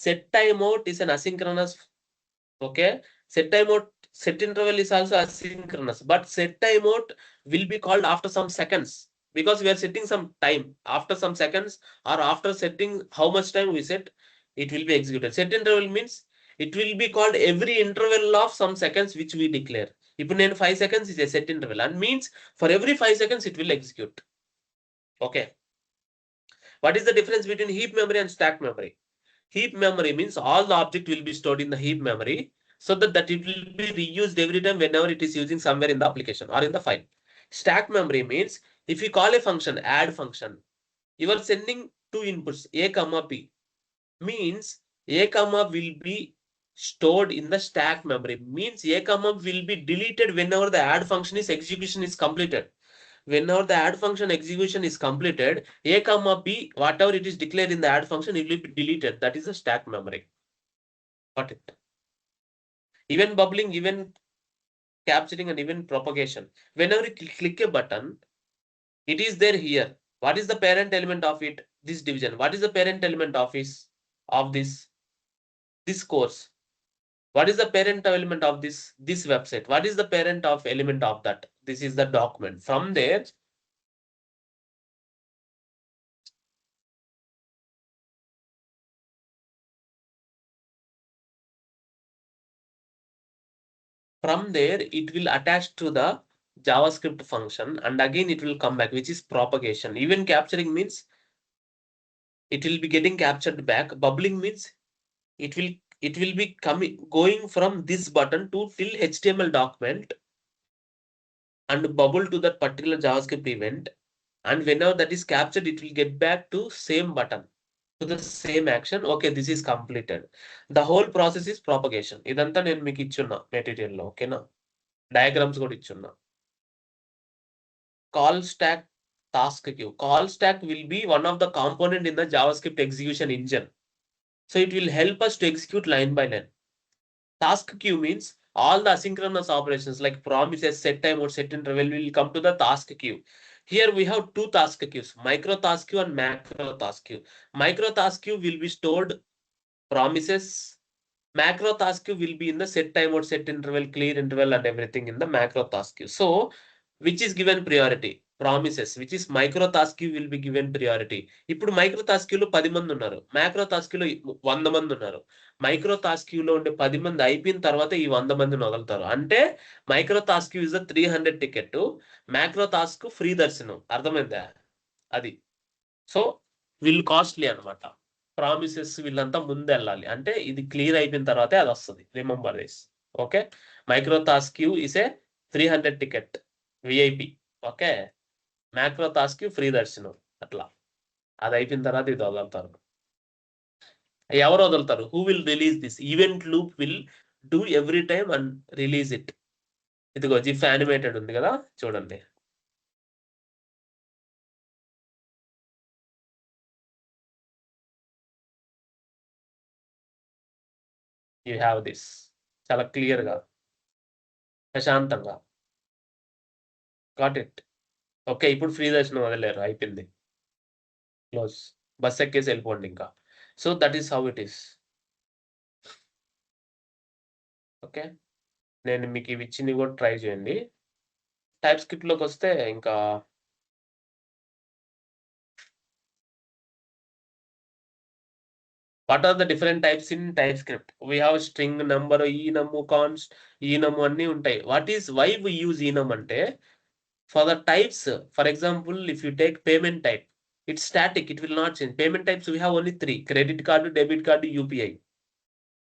Set timeout is an asynchronous. Okay, set timeout set interval is also asynchronous, but set timeout will be called after some seconds, because we are setting some time. After some seconds or after setting how much time we set, it will be executed. Set interval means it will be called every interval of some seconds which we declare. ఇప్పుడు నేను 5 seconds is a set interval and means for every 5 seconds it will execute. Okay. What is the difference between heap memory and stack memory? Heap memory means all the object will be stored in the heap memory so that it will be reused every time whenever it is using somewhere in the application or in the file. Stack memory means if you call a function, add function, you are sending two inputs, a comma b, means a comma will be stored in the stack memory, means a comma will be deleted whenever the add function is execution is completed. Whenever the add function execution is completed, a comma b, whatever it is declared in the add function, it will be deleted. That is the stack memory. Got it? Even bubbling, even capturing, and even propagation. Whenever you click a button, it is there here. What is the parent element of it? This division. What is the parent element of this course? What is the parent element of this website? What is the parent of element of that? This is the document. From there, it will attach to the JavaScript function, and again it will come back, which is propagation. Even capturing means it will be getting captured back. Bubbling means it will be going from this button to till HTML document and bubble to that particular JavaScript event. And whenever that is captured, it will get back to same button, to the same action. Okay, this is completed. The whole process is propagation. ఇదంతా నేను మీకు ఇచ్చున్నా material లో, ఓకేనా? Diagrams కూడా ఇచ్చున్నా. Call stack, task queue. Call stack will be one of the component in the JavaScript execution engine. So it will help us to execute line by line. Task queue means all the asynchronous operations like promises, set timeout, set interval will come to the task queue. Here we have two task queues, micro task queue and macro task queue. Micro task queue will be stored promises. Macro task queue will be in the set timeout, set interval, clear interval, and everything in the macro task queue. So which is given priority? Promises, which is micro task queue, will be given priority. ఇప్పుడు micro task క్యూలో 10 మంది ఉన్నారు, macro task క్యూలో 100 మంది ఉన్నారు. Micro task క్యూలో ఉండే 10 మంది అయిపోయిన తర్వాత ఈ 100 మందిని వదులుతారు. అంటే micro task queue is 300 ticket, macro task free దర్శనం. అర్థమైందా? అది. సో వీళ్ళు కాస్ట్లీ అనమాట. ప్రామిసెస్ వీళ్ళంతా ముందు వెళ్ళాలి, అంటే ఇది క్లియర్ అయిపోయిన తర్వాతే అది వస్తుంది. Remember this. Okay, micro task queue is a 300 ticket VIP. Okay, macro task queue free దర్శనం. అట్లా అది అయిపోయిన తర్వాత ఇది వదులుతారు. ఎవరు వదులుతారు? Who will release this? Event loop will do every time and release it. ఇదిగో జిఫ్ యానిమేటెడ్ ఉంది కదా, చూడండి. యూ హ్యావ్ దిస్ చాలా క్లియర్గా, ప్రశాంతంగా. Got it? ఓకే, ఇప్పుడు ఫ్రీ దర్శనం వదిలేరు, అయిపోయింది, క్లోజ్. బస్ ఎక్కేసి వెళ్ళిపోండి ఇంకా. So that is how it is. Okay, నేను మీకు ఇవి ఇచ్చింది కూడా ట్రై చేయండి. టైప్ స్క్రిప్ట్లోకి వస్తే ఇంకా what are the different types in TypeScript? We have string, number, enum, const, enum అన్నీ ఉంటాయి. Why we use enum అంటే for the types. For example, if you take payment type, it's static, it will not change. Payment types we have only 3: credit card, debit card, UPI,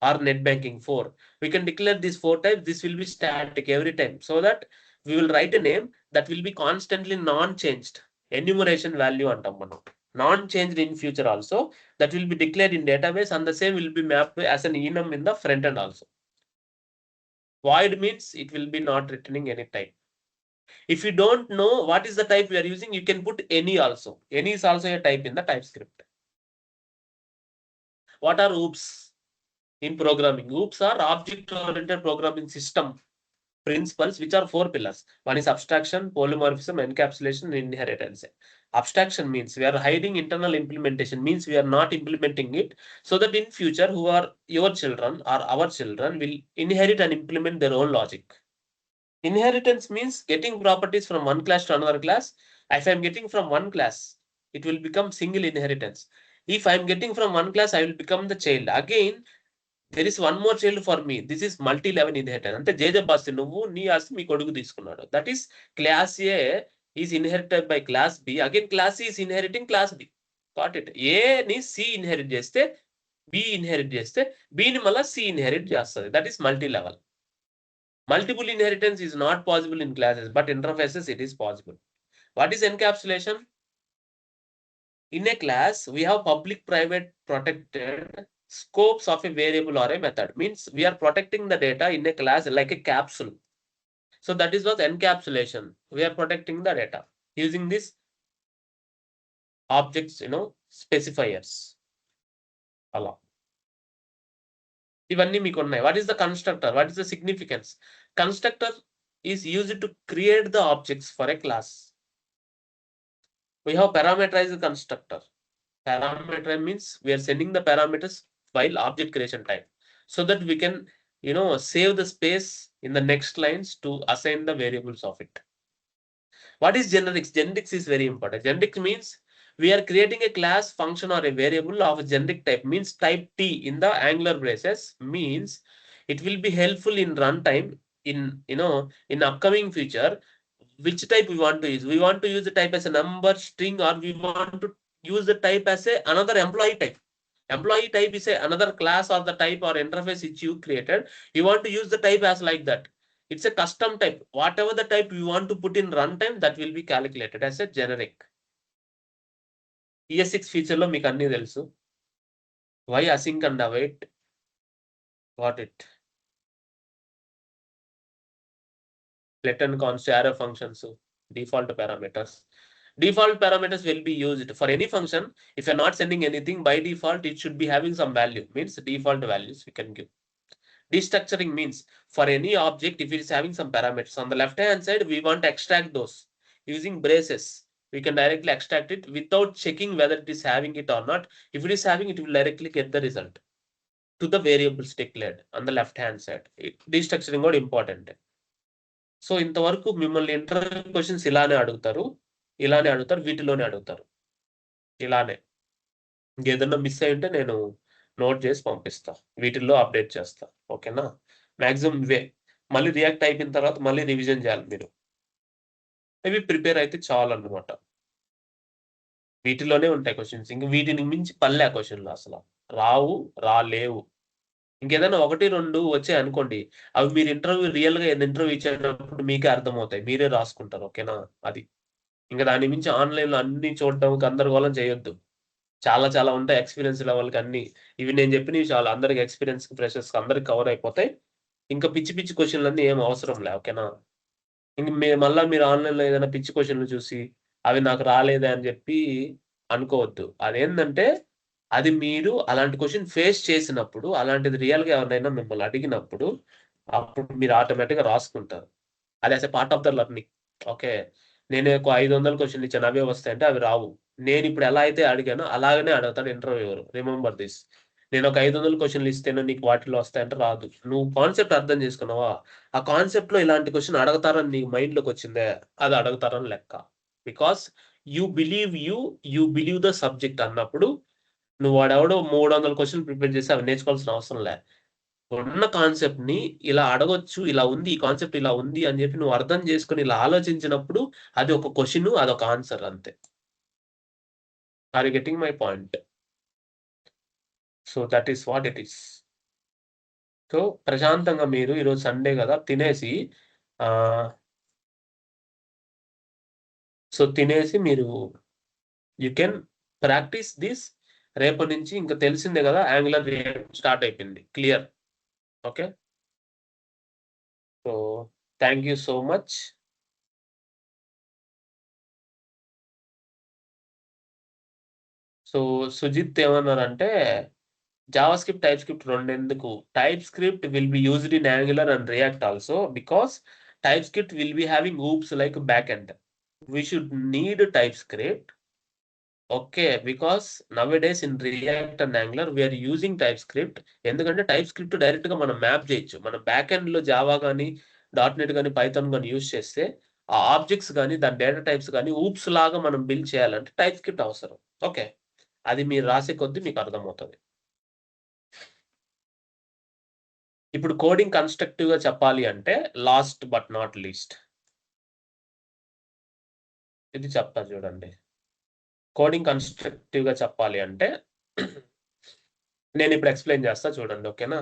or net banking. 4. We can declare these 4 types. This will be static every time, so that we will write a name that will be constantly non-changed. Enumeration value antam మనం, non-changed in future also, that will be declared in database, and the same will be mapped as an enum in the front end also. Void means it will be not returning any type. If you don't know what is the type we are using, you can put any also. Any is also a type in the TypeScript. What are OOPs in programming? OOPs are object oriented programming system. principles, which are 4 pillars. One is abstraction, polymorphism, encapsulation, and inheritance. Abstraction means we are hiding internal implementation, means we are not implementing it, so that in future who are your children or our children will inherit and implement their own logic. Inheritance means getting properties from one class to another class. If I am getting from one class, it will become single inheritance. If I am getting from one class, I will become the child. Again, there is one more child for me. This is multi-level inheritance. అంటే జేజబ్ ఆస్తి నువ్వు నీ ఆస్తి మీ కొడుకు తీసుకున్నాడు. That is class A is inherited by class B. Again class is inheriting class B. Got it. A ని C inherit చేస్తే బి ఇన్హెరిట్ చేస్తే బిని మళ్ళీ సి ఇన్హెరిట్ చేస్తుంది. That is multi level. Multiple inheritance is not possible in classes, but interfaces it is possible. What is encapsulation? In a class, we have public, private, protected scopes of a variable or a method. Means we are protecting the data in a class like a capsule. So that is what encapsulation. We are protecting the data using this objects, specifiers. Allah. ఇవన్నీ మీకు ఉన్నాయి. What is the constructor? What is the significance? Constructor is used to create the objects for a class. We have parameterized constructor. Parameter means we are sending the parameters while object creation time, so that we can save the space in the next lines to assign the variables of it. What is generics? Generics is very important. Generic means we are creating a class, function, or a variable of a generic type, means type T in the angular braces, means it will be helpful in runtime in upcoming future. Which type we want to use? We want to use the type as a number, string, or we want to use the type as another employee type. Employee type is another class or the type or interface which you created. You want to use the type as like that. It's a custom type. Whatever the type you want to put in runtime, that will be calculated as a generic. ES6 feature లో మీకు అన్ని తెలుసు. Why async and await? Got it. Let and const array functions, default parameters. Default parameters will be used for any function. If you're not sending anything, by default it should be having some value, means default values we can give. Destructuring means for any object, if it is having some parameters on the left hand side, we want to extract those using braces. We can directly extract it without checking whether it is having it or not. If it is having, it will directly get the result to the variables declared on the left hand side. Destructuring కూడా important. So ఇంతవరకు మిమ్మల్ని interview questions ఇలానే అడుగుతారు, వీటిలోనే అడుగుతారు, ఇలానే. ఇంకేదన్నా miss అయి ఉంటే నేను నోట్ చేసి పంపిస్తా, వీటిల్లో అప్డేట్ చేస్తా. ఓకేనా? మ్యాక్సిమం ఇవే. మళ్ళీ రియాక్ట్ అయిపోయిన తర్వాత మళ్ళీ రివిజన్ చేయాలి మీరు. ఇవి ప్రిపేర్ అయితే చాలు అన్నమాట. వీటిలోనే ఉంటాయి క్వశ్చన్స్. ఇంక వీటిని మించి పల్లె క్వశ్చన్లు అసలు రాలేవు. ఇంకేదైనా 1-2 వచ్చాయి అనుకోండి, అవి మీరు రియల్గా ఇంటర్వ్యూ ఇచ్చేటప్పుడు మీకే అర్థమవుతాయి, మీరే రాసుకుంటారు. ఓకేనా? అది ఇంకా దాని మించి ఆన్లైన్లో అన్ని చూడటం గందరగోళం చేయొద్దు. చాలా ఉంటాయి ఎక్స్పీరియన్స్ లెవెల్కి అన్ని. ఇవి నేను చెప్పినవి చాలా అందరికి ఎక్స్పీరియన్స్ ఫ్రెషర్స్ అందరికి కవర్ అయిపోతాయి. ఇంకా పిచ్చి క్వశ్చన్లు అన్నీ ఏం అవసరం లే. ఓకేనా? ఇంక మళ్ళీ మీరు ఆన్లైన్లో ఏదైనా పిచ్చి క్వశ్చన్లు చూసి అవి నాకు రాలేదే అని చెప్పి అనుకోవద్దు. అదేంటంటే అది మీరు అలాంటి క్వశ్చన్ ఫేస్ చేసినప్పుడు, అలాంటిది రియల్గా ఎవరినైనా మిమ్మల్ని అడిగినప్పుడు, అప్పుడు మీరు ఆటోమేటిక్గా రాసుకుంటారు. అది as a part of the learning. Okay, నేను ఒక 500 క్వశ్చన్లు ఇచ్చాను, అవే వస్తాయంటే అవి రావు. నేను ఇప్పుడు ఎలా అయితే అడిగానో అలాగనే అడుగుతాను ఇంటర్వ్యూవర్. Remember this. నేను ఒక 500 క్వశ్చన్లు ఇస్తేనో నీకు వాటిలో వస్తాయంటే రాదు. నువ్వు కాన్సెప్ట్ అర్థం చేసుకున్నావా? ఆ కాన్సెప్ట్లో ఇలాంటి క్వశ్చన్ అడుగుతారని నీకు మైండ్లోకి వచ్చిందే, అది అడుగుతారని లెక్క. Because you believe the subject అన్నప్పుడు నువ్వు వాడెవడో 300 క్వశ్చన్లు ప్రిపేర్ చేసి అవి నేర్చుకోవాల్సిన అవసరం లే. ఉన్న కాన్సెప్ట్ ని ఇలా అడగొచ్చు, ఇలా ఉంది, ఈ కాన్సెప్ట్ ఇలా ఉంది అని చెప్పి నువ్వు అర్థం చేసుకుని ఇలా ఆలోచించినప్పుడు అది ఒక క్వశ్చన్, అదొక ఆన్సర్ అంతే. Are you getting my point? So that is what it is. సో ప్రశాంతంగా మీరు ఈరోజు సండే కదా, తినేసి మీరు యూ కెన్ ప్రాక్టీస్ దిస్. రేపటి నుంచి ఇంకా తెలిసిందే కదా, యాంగులర్ స్టార్ట్ అయిపోయింది. Clear? Okay. So thank you so much. So Sujith ఏమన్నారంటే JavaScript, TypeScript రెండెందుకు? TypeScript will be used in Angular and React also because TypeScript will be having hoops like backend. We should need TypeScript. Okay, because nowadays in React and Angular we are using TypeScript. ఎందుకంటే TypeScript direct గా మనం map చేయొచ్చు. మన back end లో Java కానీ .NET కానీ Python కానీ use చేస్తే ఆ ఆబ్జెక్ట్స్ కానీ దాని డేటా టైప్స్ కానీ ఊప్స్ లాగా మనం బిల్డ్ చేయాలంటే TypeScript అవసరం. ఓకే, అది మీరు రాసే కొద్దీ మీకు అర్థమవుతుంది. ఇప్పుడు కోడింగ్ కన్స్ట్రక్టివ్ గా చెప్పాలి అంటే లాస్ట్ బట్ నాట్ లీస్ట్ ఇది చెప్తా చూడండి. కోడింగ్ కన్స్ట్రక్టివ్ గా చెప్పాలి అంటే నేను ఇప్పుడు ఎక్స్ప్లెయిన్ చేస్తా చూడండి. ఓకేనా?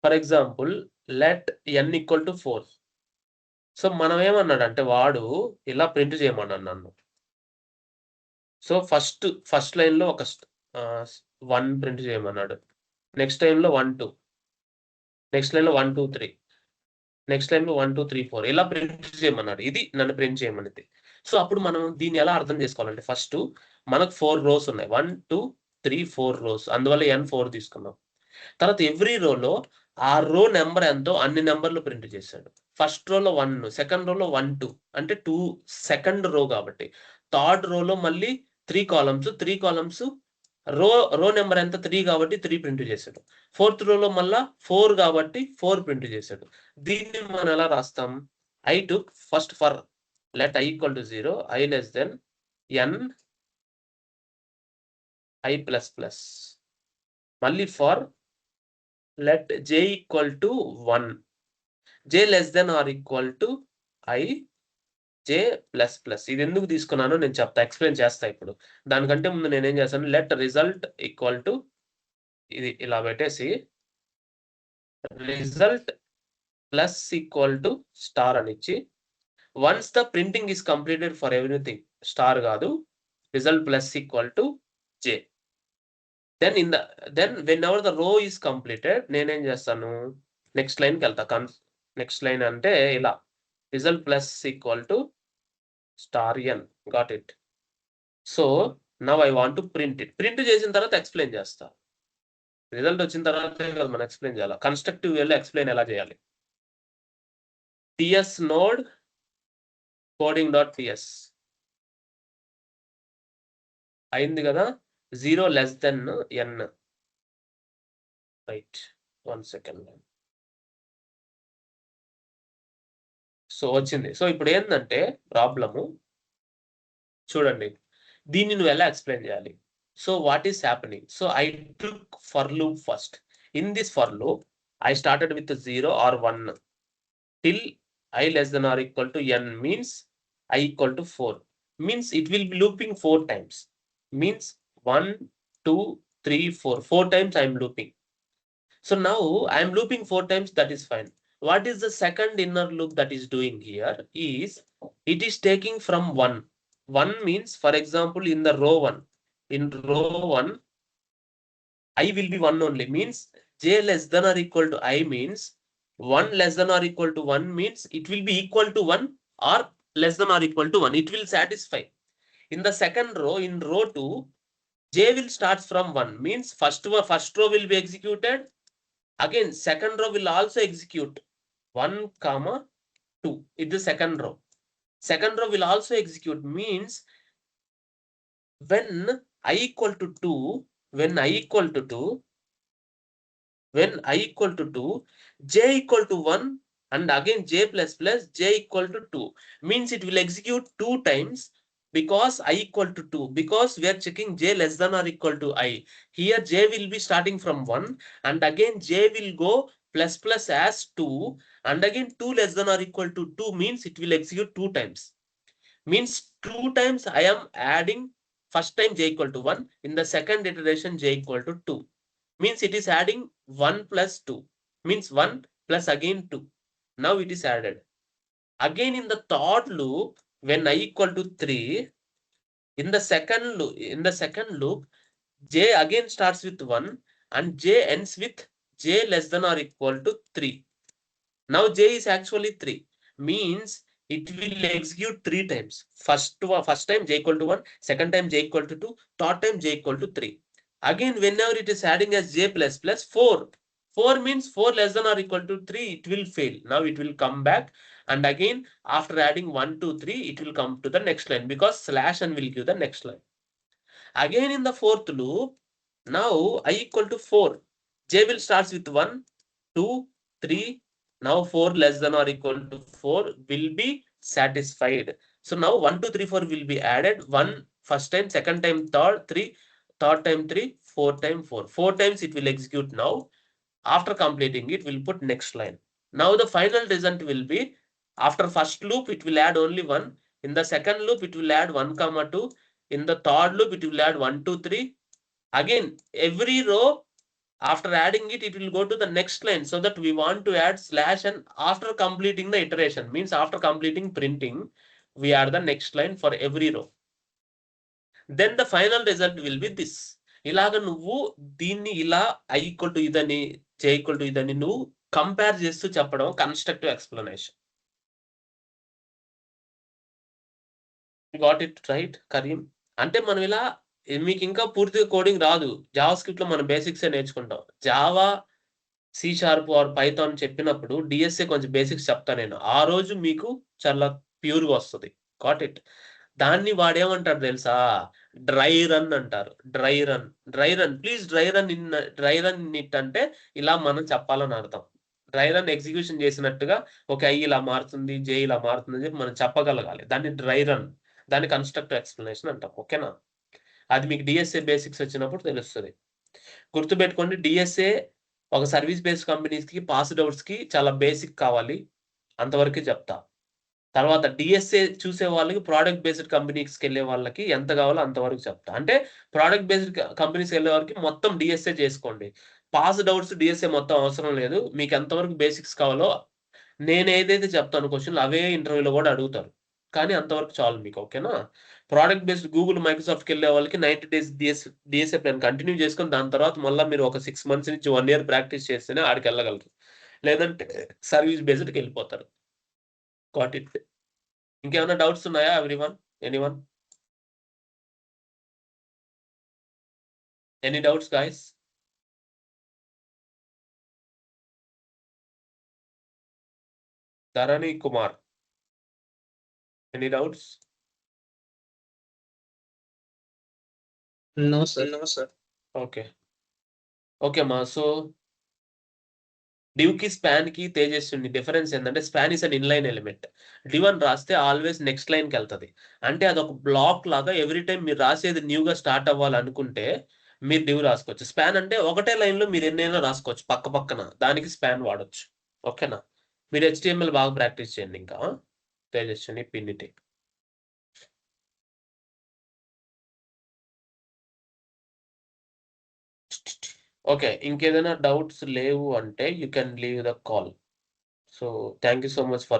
For example let n equal to 4. So మనం ఏమన్నాడంటే వాడు ఇలా ప్రింట్ చేయమన్నాడు నన్ను. సో ఫస్ట్ లైన్ లో ఒక 1 ప్రింట్ చేయమన్నాడు. నెక్స్ట్ లైన్ లో 1 2, నెక్స్ట్ లైన్ లో 1 2 3, నెక్స్ట్ లైన్ లో 1 2 3 4 ఇలా ప్రింట్ చేయమన్నాడు. ఇది నన్ను ప్రింట్ చేయమనేది. సో అప్పుడు మనం దీన్ని ఎలా అర్థం చేసుకోవాలంటే ఫస్ట్ మనకు 4 రోస్ ఉన్నాయి. 1 2 3 4 రోస్, అందువల్ల n4 తీసుకున్నాం. తర్వాత ఎవ్రీ రోలో ఆ రో నెంబర్ ఎంతో అన్ని నెంబర్లు ప్రింట్ చేశాడు. ఫస్ట్ రోలో 1, సెకండ్ రోలో 1 2 అంటే 2 సెకండ్ రో కాబట్టి, థర్డ్ రోలో మళ్ళీ 3 కాలమ్స్ రో నెంబర్ ఎంత 3 కాబట్టి 3 ప్రింట్ చేశాడు. ఫోర్త్ రోలో మళ్ళా 4 కాబట్టి 4 ప్రింట్ చేశాడు. దీన్ని మనం ఎలా రాస్తాం? I took first for let I equal to 0, I less than n I plus plus. మళ్ళీ for let j equal to 1, j less than or equal to I j plus plus. ఇది ఎందుకు తీసుకున్నానో నేను చెప్తా, ఎక్స్ప్లెయిన్ చేస్తా ఇప్పుడు. దానికంటే ముందు నేనేం చేస్తాను, లెట్ రిజల్ట్ ఈక్వల్ టు ఇది ఇలా పెట్టేసి result plus equal to star అని ఇచ్చి, once the printing is completed for everything, star కాదు, result plus equal to j. Then whenever the row is completed నేనేం చేస్తాను, నెక్స్ట్ లైన్కి వెళ్తా. నెక్స్ట్ లైన్ అంటే ఇలా result plus equal to star n. Got it? So now I want to print it. Print చేసిన తర్వాత explain చేస్తా. Result వచ్చిన తర్వాత మనం ఎక్స్ప్లెయిన్ చేయాలి. కన్స్ట్రక్టివ్ వేలో ఎక్స్ప్లెయిన్ ఎలా చేయాలి. ts node coding.ts అయింది కదా, 0 less than n. Right, 1 second. So వచ్చింది. సో ఇప్పుడు ఏంటంటే ప్రాబ్లము చూడండి, దీన్ని నువ్వు ఎలా ఎక్స్ప్లెయిన్ చేయాలి. So what is happening? So I took for loop first. In this for loop I started with 0 or 1 till I less than or equal to n, means I equal to 4, means it will be looping 4 times, means 1 2 3 4 times I am looping. So now I am looping 4 times, that is fine. What is the second inner loop that is doing here is it is taking from 1. 1 means, for example, in the row 1, in row 1 I will be 1 only, means j less than or equal to I means 1 less than or equal to 1 means it will be equal to 1 or less than or equal to 1. It will satisfy. In the second row, in row 2, j will start from 1, means first row will be executed. Again, second row will also execute 1 comma 2. It is the second row. Second row will also execute, means when I equal to 2, when I equal to 2, j equal to 1 and again j plus plus j equal to 2, means it will execute 2 times because I equal to 2, because we are checking j less than or equal to I. Here j will be starting from 1 and again j will go plus plus as 2 and again 2 less than or equal to 2, means it will execute 2 times. Means 2 times I am adding, first time j equal to 1, in the second iteration j equal to 2, means it is adding 1 plus 2, means 1 plus again 2. Now it is added. Again in the third loop, when I equal to 3, in the second loop, j again starts with 1 and j ends with j less than or equal to 3. Now j is actually 3, means it will execute 3 times. First time j equal to 1, second time j equal to 2, third time j equal to 3. Again, whenever it is adding as j plus plus 4, 4 means 4 less than or equal to 3, it will fail. Now it will come back, and again after adding 1, 2, 3, it will come to the next line because slash and will give the next line. Again in the fourth loop, now I equal to 4, j will starts with 1, 2, 3. Now 4 less than or equal to 4 will be satisfied. So now 1, 2, 3, 4 will be added. 1 first time, second time, third, 3, third time 3, fourth time 4. 4 times it will execute now. After completing it, we'll put next line. Now the final result will be, after first loop, it will add only 1. In the second loop, it will add 1, 2. In the third loop, it will add 1, 2, 3. Again, every row, after adding it, it will go to the next line, so that we want to add slash, and after completing the iteration, means after completing printing, we add the next line for every row. Then the final result will be this. ఇలాగ నువ్వు దీన్ని ఇలా I equal to ఇదని j equal to ఇదని నువ్వు compare చేస్తూ చెప్పడం constructive explanation. Got it right Karim? అంటే మనం ఇలా, మీకు ఇంకా పూర్తిగా కోడింగ్ రాదు, జావా స్క్రిప్ట్ లో మనం బేసిక్స్ నేర్చుకుంటాం. Java, C sharp or Python చెప్పినప్పుడు డిఎస్ఏ కొంచెం బేసిక్స్ చెప్తా నేను. ఆ రోజు మీకు చాలా ప్యూర్ గా వస్తుంది. Got it? దాన్ని వాడేమంటారు తెలుసా? డ్రై రన్ అంటారు. Dry run, dry run, please dry run it అంటే ఇలా మనం చెప్పాలని అర్థం. డ్రై రన్ ఎగ్జిక్యూషన్ చేసినట్టుగా ఓకే ఐ ఇలా మారుతుంది, జే ఇలా మారుతుంది అని చెప్పి మనం చెప్పగలగాలి. దాన్ని డ్రై రన్, దాన్ని కన్స్ట్రక్టివ్ ఎక్స్ప్లెనేషన్ అంటాం. ఓకేనా? అది మీకు డిఎస్ఏ బేసిక్స్ వచ్చినప్పుడు తెలుస్తుంది. గుర్తుపెట్టుకోండి, డిఎస్ఏ ఒక సర్వీస్ బేస్డ్ కంపెనీస్ కి, పాస్డ్ అవుట్స్ కి చాలా బేసిక్ కావాలి, అంతవరకు చెప్తా. తర్వాత డిఎస్ఏ చూసే వాళ్ళకి, ప్రోడక్ట్ బేస్డ్ కంపెనీస్కి వెళ్ళే వాళ్ళకి ఎంత కావాలో అంతవరకు చెప్తా. అంటే ప్రోడక్ట్ బేస్డ్ కంపెనీస్కి వెళ్ళే వాళ్ళకి మొత్తం డిఎస్ఏ చేసుకోండి. పాస్డ్ అవుట్స్ డిఎస్ఏ మొత్తం అవసరం లేదు. మీకు ఎంతవరకు బేసిక్స్ కావాలో నేను ఏదైతే చెప్తాను క్వశ్చన్లు అవే ఇంటర్వ్యూలో కూడా అడుగుతారు, కానీ అంతవరకు చాలు మీకు. ఓకేనా? ప్రోడక్ట్ బేస్డ్ గూగుల్, మైక్రోసాఫ్ట్కి వెళ్ళే వాళ్ళకి 90 days డిఎస్ఏ ప్లాన్ కంటిన్యూ చేసుకొని దాని తర్వాత మళ్ళీ మీరు ఒక 6 months నుంచి 1 year ప్రాక్టీస్ చేస్తేనే ఆడికి వెళ్ళగలరు. లేదంటే సర్వీస్ బేస్డ్కి వెళ్ళిపోతారు. Got it? ఇంకేమైనా డౌట్స్ ఉన్నాయా everyone? Anyone? Any doubts guys? Dharani Kumar, any doubts? No, sir. No, sir. Okay okay మా. సో డివ్ కి, స్పాన్ కి, తేజస్వి డిఫరెన్స్ ఏంటంటే, span is an inline element. Div అని రాస్తే ఆల్వేస్ నెక్స్ట్ లైన్ కి వెళ్తుంది. అంటే అది ఒక బ్లాక్ లాగా, ఎవ్రీ టైం మీరు రాసేది న్యూగా స్టార్ట్ అవ్వాలనుకుంటే మీరు డివ్ రాసుకోవచ్చు. స్పాన్ అంటే ఒకటే లైన్ లో మీరు ఎన్నైనా రాసుకోవచ్చు పక్క పక్కన, దానికి స్పాన్ వాడచ్చు. ఓకేనా? మీరు HTML బాగా ప్రాక్టీస్ చేయండి. ఇంకా తేజస్విని పిన్నిటి. ఓకే, ఇంకేదైనా డౌట్స్ లేవు అంటే you can leave the call. So thank you so much for